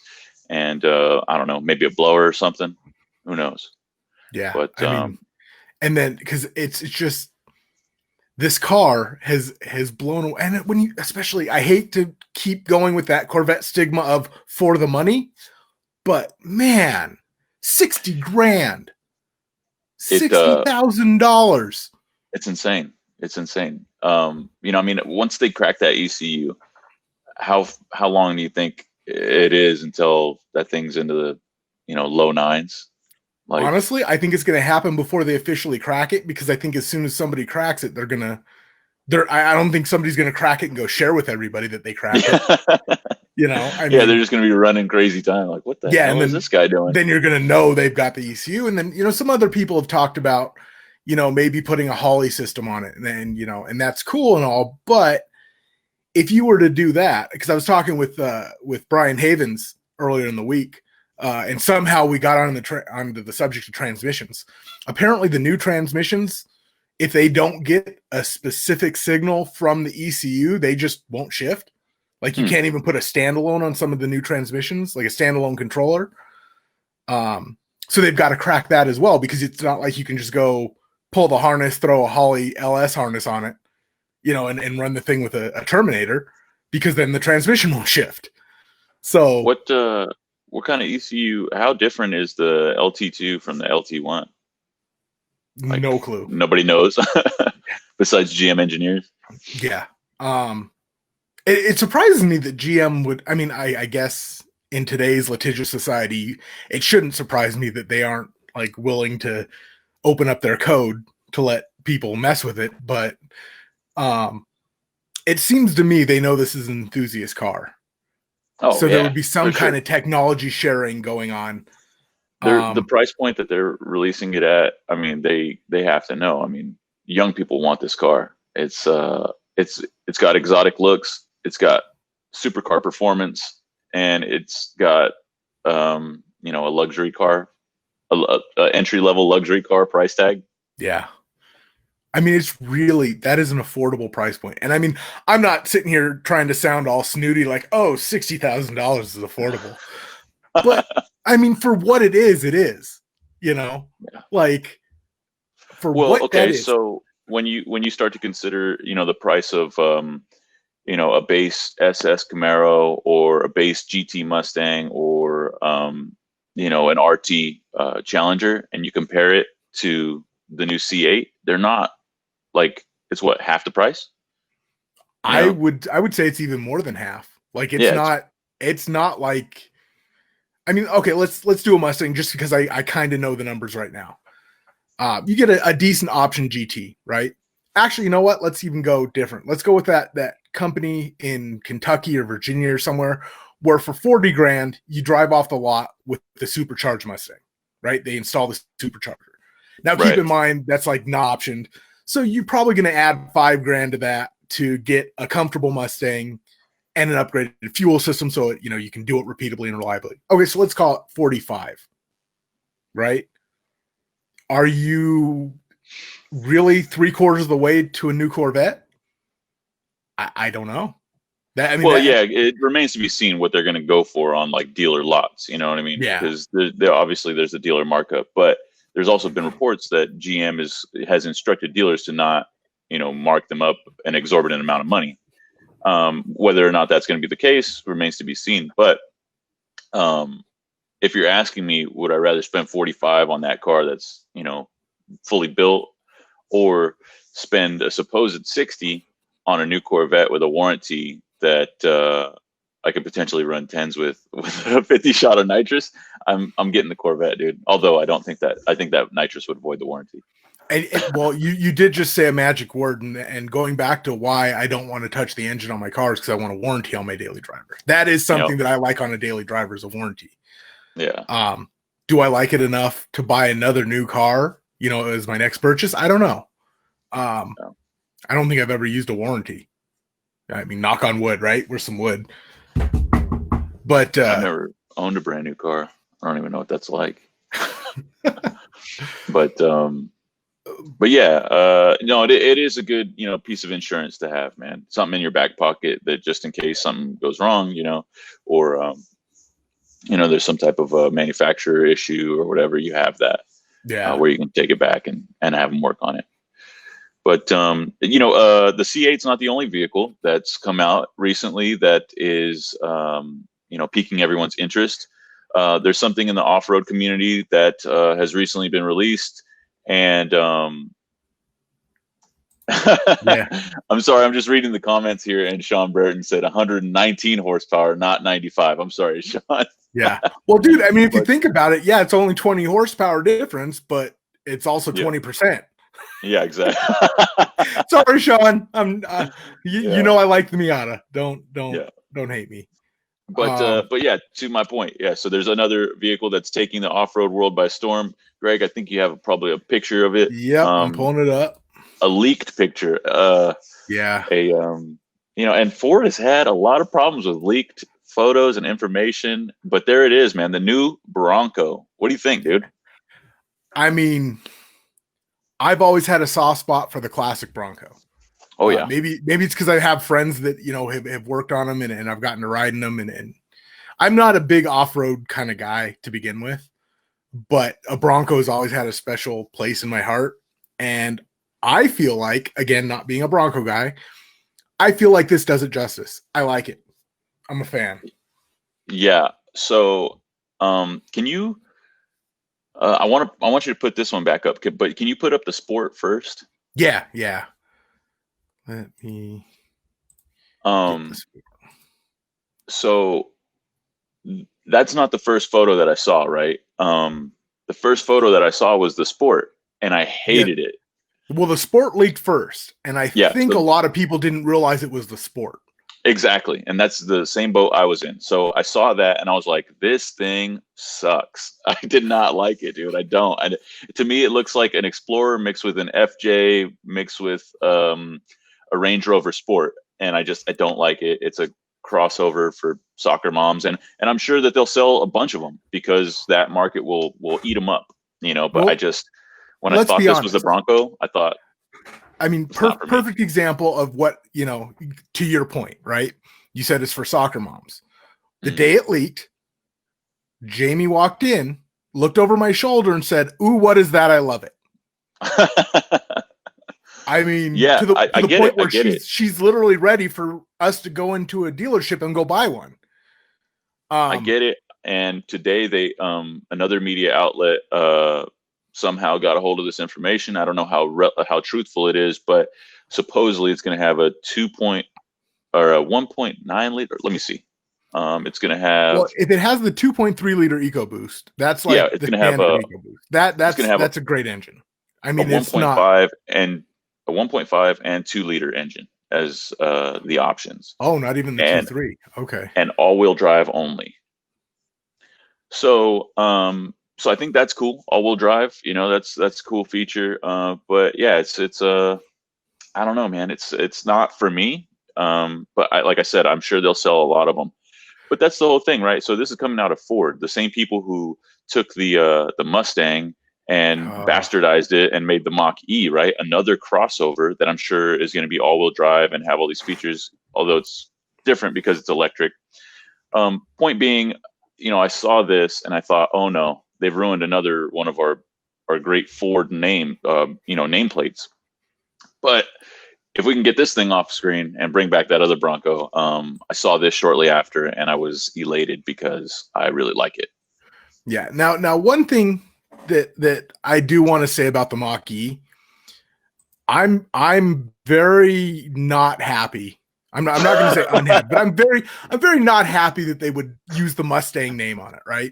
and I don't know, maybe a blower or something. Who knows? Yeah. But I mean, and then because it's just this car has blown away. And when especially, I hate to keep going with that Corvette stigma of for the money, but man, $60,000, $60,000. It's insane. It's insane. I mean, once they crack that ECU, how long do you think it is until that thing's into the low nines? Like, honestly, I think it's going to happen before they officially crack it, because I think as soon as somebody cracks it, I don't think somebody's going to crack it and go share with everybody that they cracked it. I mean, they're just going to be running crazy time. Like, what the hell is this guy doing? Then you're going to know they've got the ECU. And then, some other people have talked about, maybe putting a Holley system on it, and then, and that's cool and all. But if you were to do that, because I was talking with Brian Havens earlier in the week, and somehow we got onto the subject of transmissions. Apparently the new transmissions, if they don't get a specific signal from the ECU, they just won't shift. Like you can't even put a standalone on some of the new transmissions, like a standalone controller. So they've got to crack that as well, because it's not like you can just go pull the harness, throw a Holley LS harness on it, and run the thing with a Terminator, because then the transmission won't shift. So what kind of ECU? How different is the LT2 from the LT1? Like, no clue. Nobody knows besides GM engineers. Yeah. It surprises me that GM would. I mean, I guess in today's litigious society, it shouldn't surprise me that they aren't like willing to open up their code to let people mess with it. But um, it seems to me they know this is an enthusiast car, Oh so there yeah, would be some for kind sure. of technology sharing going on. The price point that they're releasing it at, I mean, they have to know. I mean, young people want this car. It's got exotic looks, it's got supercar performance, and it's got a luxury car, a entry level luxury car price tag. Yeah. I mean, it's really, that is an affordable price point. And I mean, I'm not sitting here trying to sound all snooty like, oh, $60,000 is affordable. But I mean, for what it is, Yeah. like for Well, what that okay, is. so when you start to consider, the price of a base SS Camaro or a base GT Mustang or an RT Challenger, and you compare it to the new C8, they're not like, it's what, half the price? You I know? would say it's even more than half. Like Yeah, it's not like, I mean, okay, let's do a Mustang just because I kind of know the numbers right now. You get a decent option GT, right? Actually, you know what? Let's even go different. Let's go with that company in Kentucky or Virginia or somewhere where for 40 grand you drive off the lot with the supercharged Mustang, right? They install the supercharger. Now keep right. in mind that's like not optioned. So you're probably going to add 5 grand to that to get a comfortable Mustang and an upgraded fuel system so it, you can do it repeatably and reliably. Okay, so let's call it 45, right? Are you really 3/4 of the way to a new Corvette? I don't know. Well, yeah, it remains to be seen what they're going to go for on like dealer lots. You know what I mean? Yeah. Because there obviously there's a dealer markup, but there's also been reports that GM has instructed dealers to not, mark them up an exorbitant amount of money. Whether or not that's going to be the case remains to be seen. But if you're asking me, would I rather spend 45 on that car that's fully built, or spend a supposed 60 on a new Corvette with a warranty that I could potentially run tens with a 50 shot of nitrous? I'm getting the Corvette, dude. Although I think that nitrous would void the warranty. Well, you did just say a magic word, and going back to why I don't want to touch the engine on my cars because I want a warranty on my daily driver. That is something that I like on a daily driver is a warranty. Yeah. Do I like it enough to buy another new car, as my next purchase? I don't know. No. I don't think I've ever used a warranty. I mean, knock on wood, right? We're some wood. But I've never owned a brand new car. I don't even know what that's like. But yeah, no, it is a good, piece of insurance to have, man. Something in your back pocket that just in case something goes wrong, or there's some type of a manufacturer issue or whatever, you have that, where you can take it back and have them work on it. But the C8's not the only vehicle that's come out recently that is piquing everyone's interest. There's something in the off-road community that has recently been released, and yeah. I'm sorry, I'm just reading the comments here, and Sean Brereton said 119 horsepower, not 95. I'm sorry, Sean. Yeah. Well, dude, I mean, if you think about it, yeah, it's only 20 horsepower difference, but it's also 20%. Yeah, exactly. Sorry, Sean. You know I like the Miata. Don't hate me. But yeah, to my point, yeah. So there's another vehicle that's taking the off-road world by storm. Greg, I think you have probably a picture of it. Yep, I'm pulling it up. A leaked picture. Yeah. And Ford has had a lot of problems with leaked photos and information, but there it is, man. The new Bronco. What do you think, dude? I mean, I've always had a soft spot for the classic Bronco. Oh yeah. Maybe it's because I have friends that have worked on them and I've gotten to ride in them, and I'm not a big off-road kind of guy to begin with, but a Bronco has always had a special place in my heart. And I feel like, again, not being a Bronco guy, I feel like this does it justice. I like it. I'm a fan. Yeah. So, can you? I want you to put this one back up, but can you put up the Sport first? Yeah. Let me. Um, so that's not the first photo that I saw, right? The first photo that I saw was the Sport, and I hated it. Well, the Sport leaked first, and I think a lot of people didn't realize it was the Sport. Exactly. And that's the same boat I was in. So I saw that and I was like, this thing sucks. I did not like it, dude. I don't. To me, it looks like an Explorer mixed with an FJ mixed with a Range Rover Sport. And I don't like it. It's a crossover for soccer moms. And I'm sure that they'll sell a bunch of them because that market will eat them up, you know. But well, when I thought this was the Bronco, I thought, I mean, perfect example of what, you know, to your point, right? You said it's for soccer moms. The day it leaked, Jamie walked in, looked over my shoulder and said, "Ooh, what is that? I love it." I mean, yeah, to the point where she's literally ready for us to go into a dealership and go buy one. I get it. And today they, another media outlet, somehow got a hold of this information. I don't know how truthful it is, but supposedly it's going to have a 1.9 liter. Let me see. It's going to have. Well, if it has the 2.3 liter EcoBoost, that's like it's going to have a EcoBoost. That's a great engine. I mean, it's 1.5 and a 1.5 and 2 liter engine as the options. Oh, not even the 2.3. Okay. And all-wheel drive only. So, so I think that's cool. All-wheel drive, you know, that's a cool feature. But yeah, it's I don't know, man. It's not for me. But like I said, I'm sure they'll sell a lot of them. But that's the whole thing, right? So this is coming out of Ford, the same people who took the Mustang and bastardized it and made the Mach-E, right? Another crossover that I'm sure is going to be all-wheel drive and have all these features, although it's different because it's electric. Point being, you know, I saw this and I thought, oh no, they've ruined another one of our great Ford nameplates. But if we can get this thing off screen and bring back that other Bronco, I saw this shortly after and I was elated because I really like it. Yeah. Now one thing that I do want to say about the Mach-E, I'm very not happy. I'm not going to say unhappy, but I'm very not happy that they would use the Mustang name on it, right?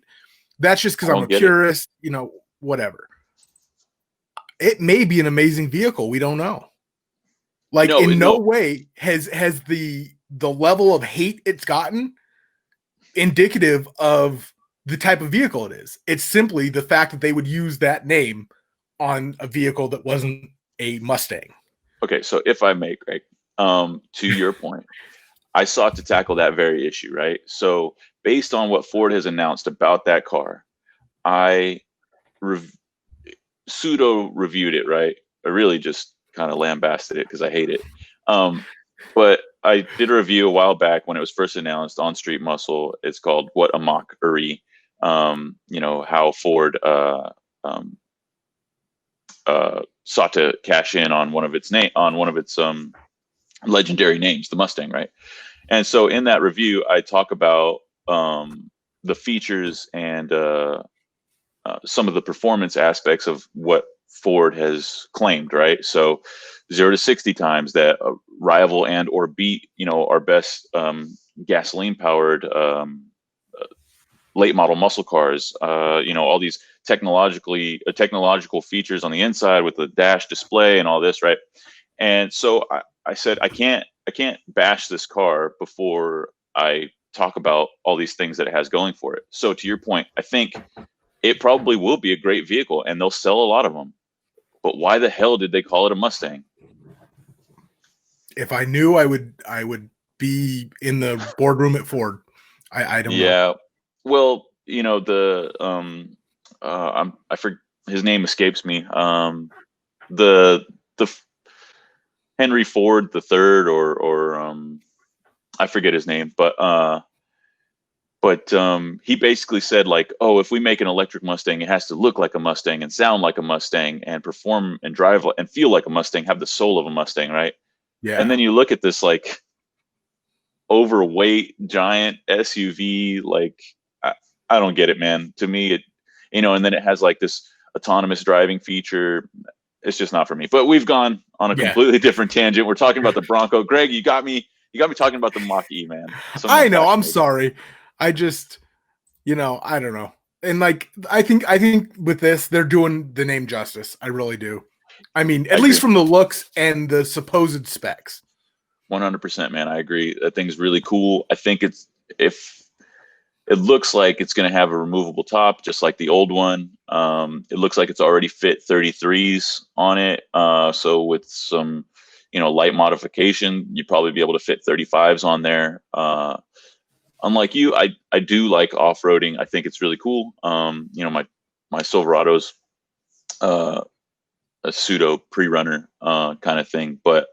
That's just because I'm a purist, you know, whatever. It may be an amazing vehicle. We don't know. Like in no way has the level of hate it's gotten indicative of the type of vehicle it is. It's simply the fact that they would use that name on a vehicle that wasn't a Mustang. Okay, so if I may, Greg, to your point, I sought to tackle that very issue, right? So based on what Ford has announced about that car, I pseudo-reviewed it, right? I really just kind of lambasted it because I hate it. But I did a review a while back when it was first announced on Street Muscle. It's called "What a Mockery." You know, how Ford sought to cash in on one of its legendary names, the Mustang, right? And so in that review, I talk about the features and some of the performance aspects of what Ford has claimed, right? So 0 to 60 times that rival and or beat, you know, our best gasoline powered late model muscle cars, you know, all these technological features on the inside with the dash display and all this, right? And so I said, I can't bash this car before I talk about all these things that it has going for it. So to your point, I think it probably will be a great vehicle and they'll sell a lot of them. But why the hell did they call it a Mustang? If I knew, I would be in the boardroom at Ford. I don't know. Yeah. Well, you know, I forget, his name escapes me. The Henry Ford the third or I forget his name, but he basically said like, oh, if we make an electric Mustang, it has to look like a Mustang and sound like a Mustang and perform and drive and feel like a Mustang, have the soul of a Mustang, right? Yeah. And then you look at this like overweight giant SUV, like I don't get it, man. To me, it, you know, and then it has like this autonomous driving feature. It's just not for me. But we've gone on a completely different tangent. We're talking about the Bronco. Greg, you got me You got me talking about the Mach-E, man. I know. I'm sorry. I just, I don't know. And like, I think with this, they're doing the name justice. I really do. I mean, at least from the looks and the supposed specs. 100%, man. I agree. That thing's really cool. I think it looks like it's going to have a removable top, just like the old one. It looks like it's already fit 33s on it. So with some, light modification, you'd probably be able to fit 35s on there. Unlike you, I do like off-roading. I think it's really cool. My Silverado's a pseudo pre-runner kind of thing, but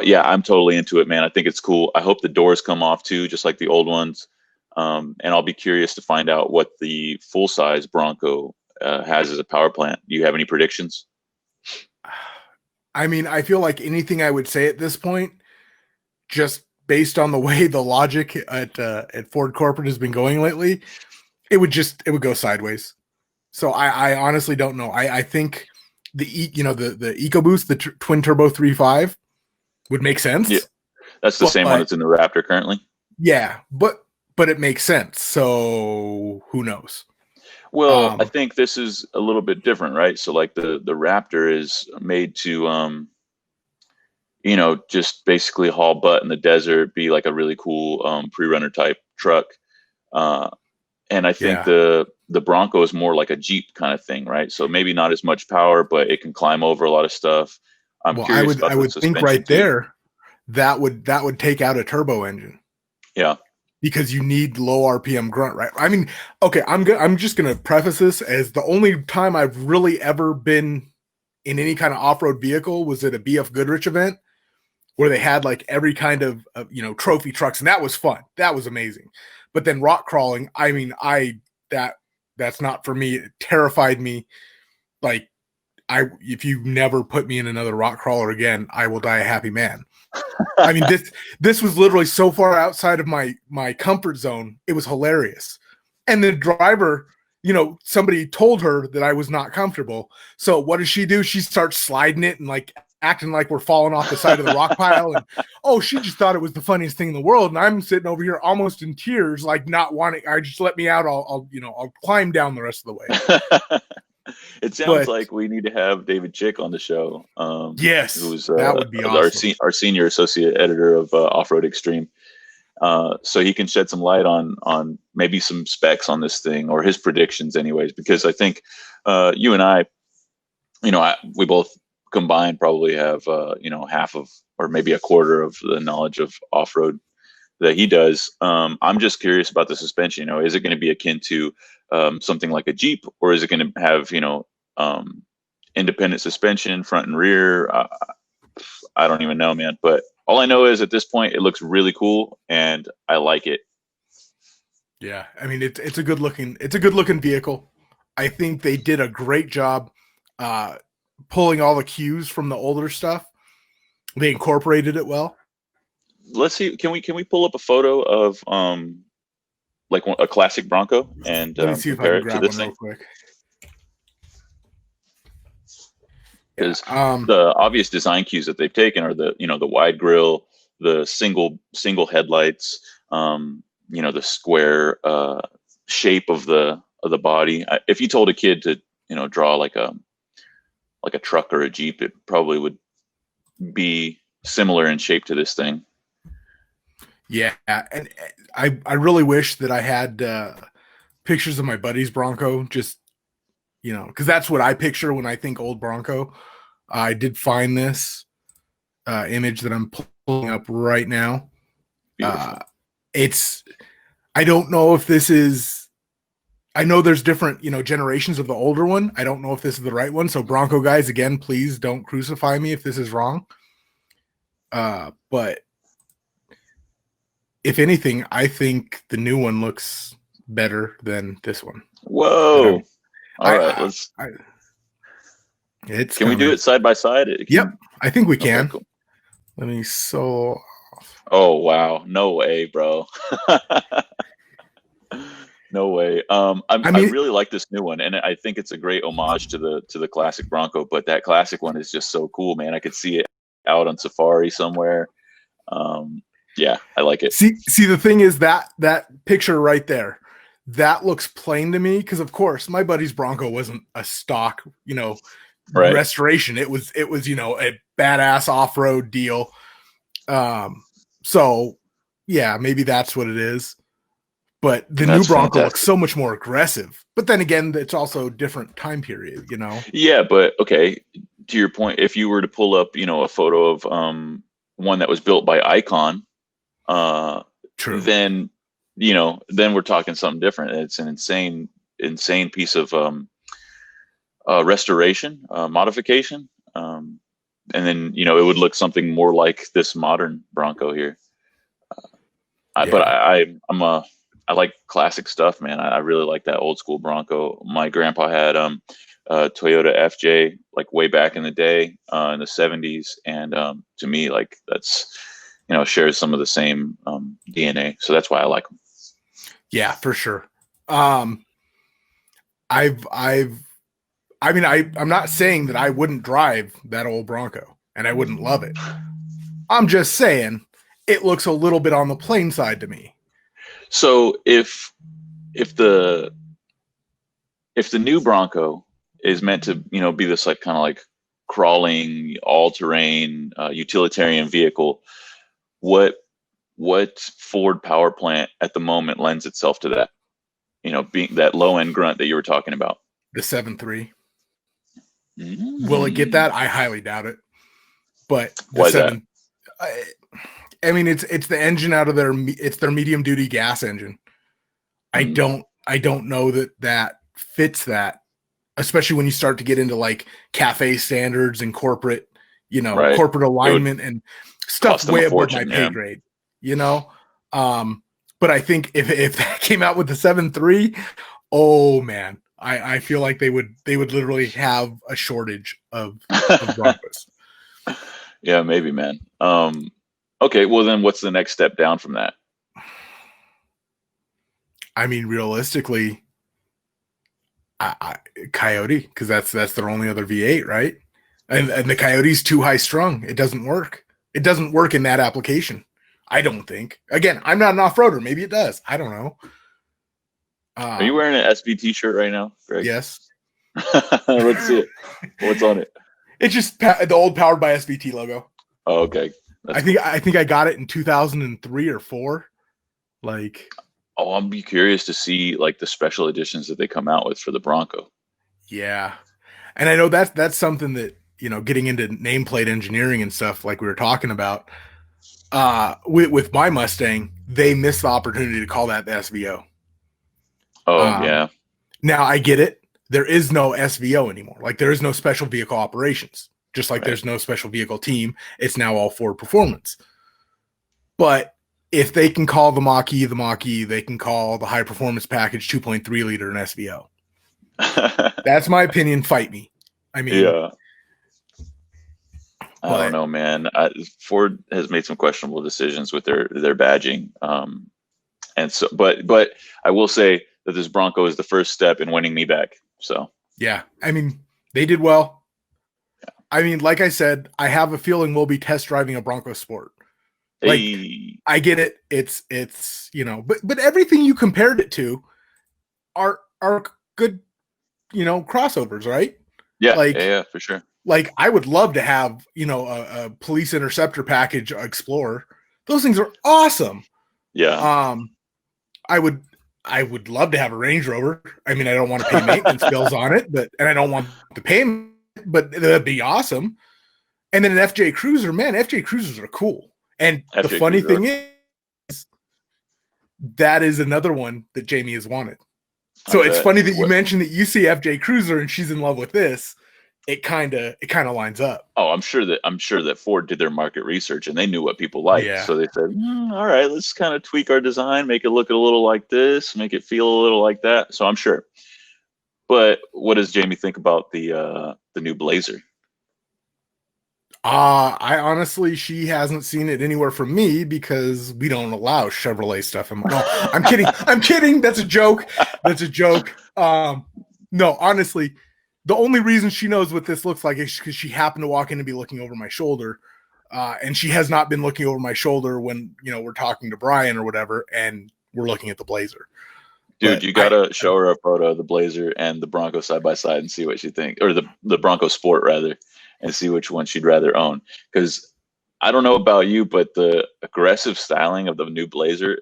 yeah, I'm totally into it, man. I think it's cool. I hope the doors come off too, just like the old ones. And I'll be curious to find out what the full-size Bronco has as a power plant. Do you have any predictions? I mean, I feel like anything I would say at this point, just based on the way the logic at Ford Corporate has been going lately, it would go sideways. So I honestly don't know. I think the EcoBoost, the twin turbo 3.5 would make sense. Yeah, that's the same one that's in the Raptor currently. Yeah, but it makes sense. So who knows? Well, I think this is a little bit different, right? So like the Raptor is made to just basically haul butt in the desert, be like a really cool pre-runner type truck. And I think the Bronco is more like a Jeep kind of thing, right? So maybe not as much power, but it can climb over a lot of stuff. I would think right there that would take out a turbo engine. Yeah. Because you need low RPM grunt, right? I mean, okay, I'm just gonna preface this as the only time I've really ever been in any kind of off-road vehicle was at a BF Goodrich event where they had like every kind of trophy trucks, and that was fun. That was amazing. But then rock crawling, I mean, that's not for me. It terrified me. Like, if you never put me in another rock crawler again, I will die a happy man. I mean, this was literally so far outside of my comfort zone. It was hilarious. And the driver, somebody told her that I was not comfortable. So what does she do? She starts sliding it and like acting like we're falling off the side of the rock pile. And she just thought it was the funniest thing in the world. And I'm sitting over here almost in tears, like not wanting. I just let me out. I'll climb down the rest of the way. It sounds like we need to have David Chick on the show. Yes, who's that would be awesome. Our senior associate editor of Off-Road Extreme. So he can shed some light on maybe some specs on this thing, or his predictions anyways, because I think you and I, we both combined probably have, half of, or maybe a quarter of the knowledge of off-road that he does. I'm just curious about the suspension. Is it going to be akin to something like a Jeep, or is it going to have, independent suspension front and rear? I don't even know, man. But all I know is at this point, it looks really cool and I like it. Yeah. I mean, it's a good looking vehicle. I think they did a great job pulling all the cues from the older stuff. They incorporated it well. Let's see. Can we pull up a photo of like a classic Bronco and let me see if I can grab one real quick. Because the obvious design cues that they've taken are the wide grille, the single headlights, the square shape of the body. If you told a kid to draw like a truck or a Jeep, it probably would be similar in shape to this thing. Yeah, and I really wish that I had pictures of my buddy's Bronco, just because that's what I picture when I think old Bronco. I did find this image that I'm pulling up right now. I don't know if this is. I know there's different generations of the older one. I don't know if this is the right one. So Bronco guys, again, please don't crucify me if this is wrong. But if anything, I think the new one looks better than this one. Whoa! All right, can we do it side by side? Yep, I think we can. Okay, cool. Let me Oh wow! No way, bro. No way. I really like this new one, and I think it's a great homage to the classic Bronco. But that classic one is just so cool, man. I could see it out on safari somewhere. Yeah, I like it. See, the thing is that picture right there, that looks plain to me because, of course, my buddy's Bronco wasn't a stock, Right. restoration. It was, a badass off-road deal. So yeah, maybe that's what it is. But the new Bronco looks so much more aggressive. But then again, it's also a different time period, Yeah, but okay, to your point, if you were to pull up, a photo of one that was built by Icon, True. then then we're talking something different. It's an insane piece of restoration, modification, and then it would look something more like this modern Bronco here. But I like classic stuff, man. I really like that old school Bronco. My grandpa had a Toyota FJ like way back in the day, in the 70s, and to me, like that's shares some of the same DNA. So that's why I like them. Yeah, for sure. I'm not saying that I wouldn't drive that old Bronco and I wouldn't love it. I'm just saying it looks a little bit on the plain side to me. So if the new Bronco is meant to be this like kind of like crawling all-terrain utilitarian vehicle, what Ford power plant at the moment lends itself to that? Being that low-end grunt that you were talking about. The 7.3. Will it get that? I highly doubt it. But why is that? I mean, it's the engine out of their medium duty gas engine. I don't know that fits that, especially when you start to get into like cafe standards and corporate, right. corporate alignment and stuff way above my pay grade, But I think if that came out with the 7.3, oh man, I feel like they would literally have a shortage of Broncos. Yeah, maybe, man. Okay, well then what's the next step down from that? I mean, realistically, Coyote, because that's their only other V8, right? And the Coyote's too high strung. It doesn't work. It doesn't work in that application. I don't think. Again, I'm not an off-roader. Maybe it does. I don't know. Are you wearing an SB t-shirt right now, Greg? Yes. Let's see it. What's on it? It's just the old Powered by SBT logo. Oh, okay. I think I got it in 2003 or 4. Like, oh, I'll be curious to see like the special editions that they come out with for the Bronco. Yeah, and I know that's something that getting into nameplate engineering and stuff like we were talking about. With my Mustang, they missed the opportunity to call that the SVO. Oh yeah. Now I get it. There is no SVO anymore. Like there is no special vehicle operations. Just like there's no special vehicle team. It's now all Ford Performance. But if they can call the Mach-E, they can call the high performance package 2.3 liter an SVO. That's my opinion. Fight me. I mean, yeah. I don't know, man. Ford has made some questionable decisions with their badging, and so. But I will say that this Bronco is the first step in winning me back. So yeah, I mean, they did well. Yeah. I mean, like I said, I have a feeling we'll be test driving a Bronco Sport. Like, I get it. It's but everything you compared it to are good, crossovers, right? Yeah, yeah, for sure. Like I would love to have, a police interceptor package Explorer. Those things are awesome. Yeah. I would love to have a Range Rover. I mean, I don't want to pay maintenance bills on it, and I don't want the payment, but that'd be awesome. And then an FJ Cruiser, man, FJ Cruisers are cool. And the funny thing is, that is another one that Jamie has wanted. So it's funny that you mentioned that you see FJ Cruiser and she's in love with this. It kind of lines up. Oh, I'm sure that Ford did their market research and they knew what people like. Yeah. So they said, all right, let's kind of tweak our design, make it look a little like this, make it feel a little like that. So I'm sure. But what does Jamie think about the new Blazer? I honestly, she hasn't seen it anywhere from me because we don't allow Chevrolet stuff. No, I'm kidding. I'm kidding. That's a joke. No, honestly, the only reason she knows what this looks like is because she happened to walk in and be looking over my shoulder. And she has not been looking over my shoulder when, we're talking to Brian or whatever, and we're looking at the Blazer. Dude, But you gotta show her a photo of the Blazer and the Bronco side by side and see what she thinks, or the Bronco Sport rather, and see which one she'd rather own. Because I don't know about you, but the aggressive styling of the new Blazer,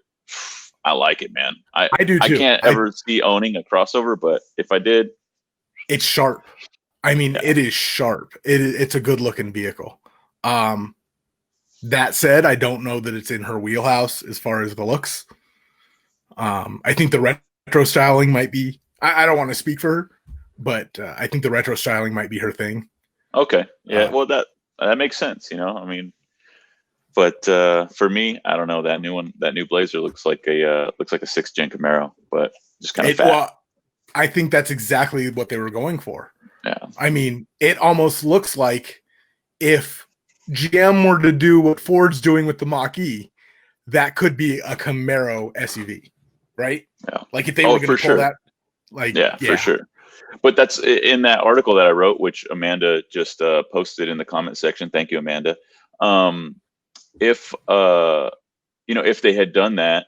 I like it, man. I do too. I can't ever see owning a crossover, but if I did, it's sharp. I mean, It is sharp. It's a good looking vehicle. That said, I don't know that it's in her wheelhouse as far as the looks. I think the retro styling might be. I don't want to speak for her, but I think the retro styling might be her thing. Okay, yeah. Well, that makes sense. I mean, but for me, I don't know. That new Blazer looks like a 6th gen Camaro, but just kind of fat. Well, I think that's exactly what they were going for. Yeah. I mean, it almost looks like if GM were to do what Ford's doing with the Mach-E, that could be a Camaro SUV, right? Yeah. Like if they were going to pull that, for sure. But that's in that article that I wrote, which Amanda just posted in the comment section. Thank you, Amanda. If they had done that,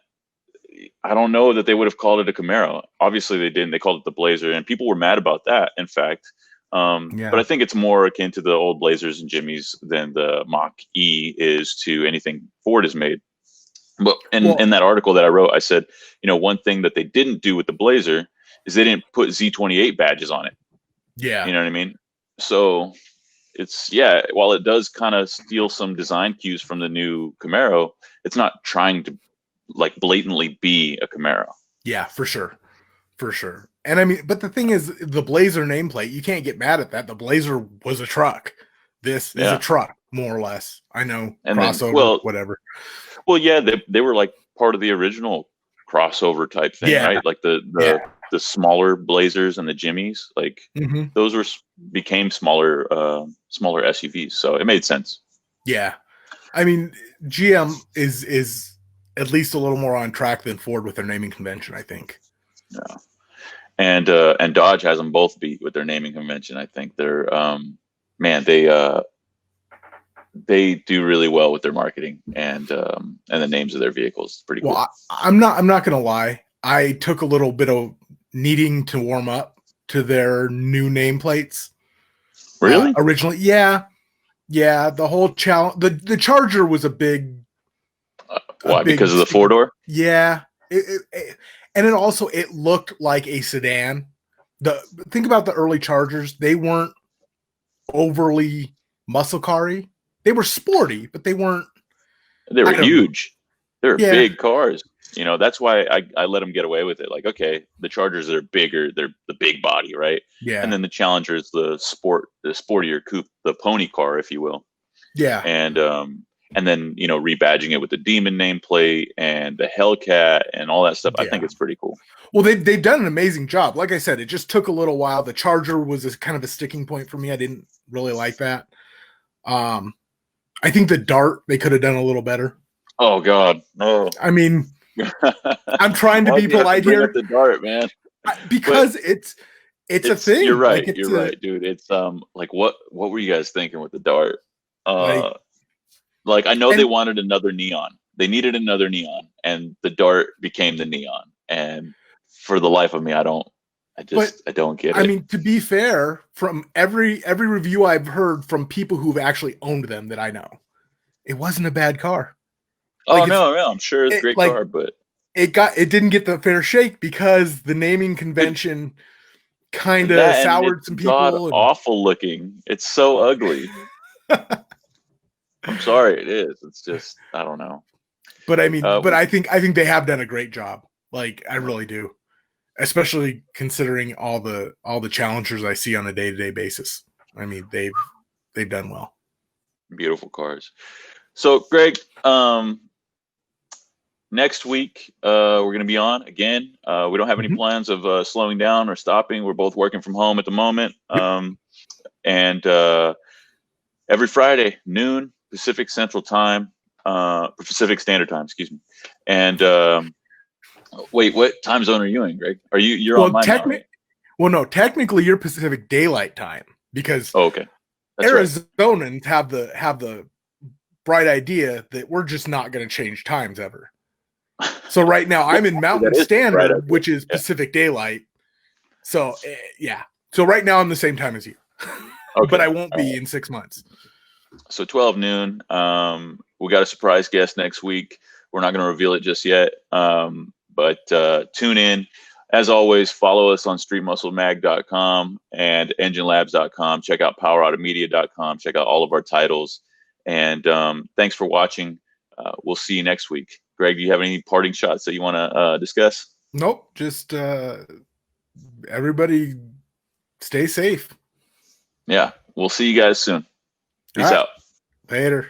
I don't know that they would have called it a Camaro. Obviously, they didn't. They called it the Blazer, and people were mad about that. In fact, but I think it's more akin to the old Blazers and Jimmys than the Mach-E is to anything Ford has made. But in that article that I wrote, I said, one thing that they didn't do with the Blazer is they didn't put Z28 badges on it. Yeah, you know what I mean. So it's while it does kind of steal some design cues from the new Camaro, it's not trying to like blatantly be a Camaro. Yeah, for sure. And I mean, but the thing is, the Blazer nameplate, you can't get mad at that. The Blazer was a truck. This is a truck, more or less. I know, and crossover, whatever. Well, yeah, they were like part of the original crossover type thing, right? Like the smaller Blazers and the Jimmys, like those became smaller SUVs, so it made sense. Yeah, I mean, GM is at least a little more on track than Ford with their naming convention, I think. Yeah, and Dodge has them both beat with their naming convention. I think they're they do really well with their marketing and the names of their vehicles. It's pretty cool. Well, I'm not gonna lie. I took a little bit of needing to warm up to their new nameplates. Really? Originally, yeah. The whole challenge. The Charger was a big. Why? Because of the 4-door? Yeah. And it looked like a sedan. Think about the early Chargers. They weren't overly muscle car-y. They were sporty, but they weren't. They were huge. They were big cars. That's why I let them get away with it. Like, okay, the Chargers are bigger. They're the big body, right? Yeah. And then the Challenger is the sportier coupe, the pony car, if you will. Yeah. And then rebadging it with the Demon nameplate and the Hellcat and all that stuff. I think it's pretty cool. Well, they've done an amazing job. Like I said, it just took a little while. The Charger was kind of a sticking point for me. I didn't really like that. I think the Dart they could have done a little better. Oh God, no! I mean, I'm trying to be polite here. The Dart, man, because it's a thing. You're right. You're right, dude. It's like what were you guys thinking with the Dart? Like I know they wanted another neon. They needed another neon, and the Dart became the neon. And for the life of me, I don't get it. I mean, to be fair, from every review I've heard from people who've actually owned them that I know, it wasn't a bad car. Like no, I'm sure it's a great car, but it didn't get the fair shake because the naming convention kind of soured some people. Awful looking. It's so ugly. I'm sorry, it is. It's just I don't know. But I mean, I think they have done a great job. Like I really do. Especially considering all the challengers I see on a day-to-day basis. I mean, they've done well. Beautiful cars. So, Greg, next week we're going to be on again. We don't have any plans of slowing down or stopping. We're both working from home at the moment. And every Friday, noon, Pacific Standard Time, excuse me. And wait, what time zone are you in, Greg? You're on my now, right? Well, no, technically you're Pacific Daylight Time because okay. That's Arizonans have the bright idea that we're just not going to change times ever. So right now I'm in Mountain Standard, which is Pacific Daylight. So yeah. So right now I'm the same time as you, but I won't be in 6 months. So 12 noon. We got a surprise guest next week. We're not going to reveal it just yet, but tune in. As always, follow us on streetmusclemag.com and enginelabs.com. Check out powerautomedia.com. Check out all of our titles. And thanks for watching. We'll see you next week. Greg, do you have any parting shots that you want to discuss? Nope. Just everybody stay safe. Yeah. We'll see you guys soon. Peace out. Later.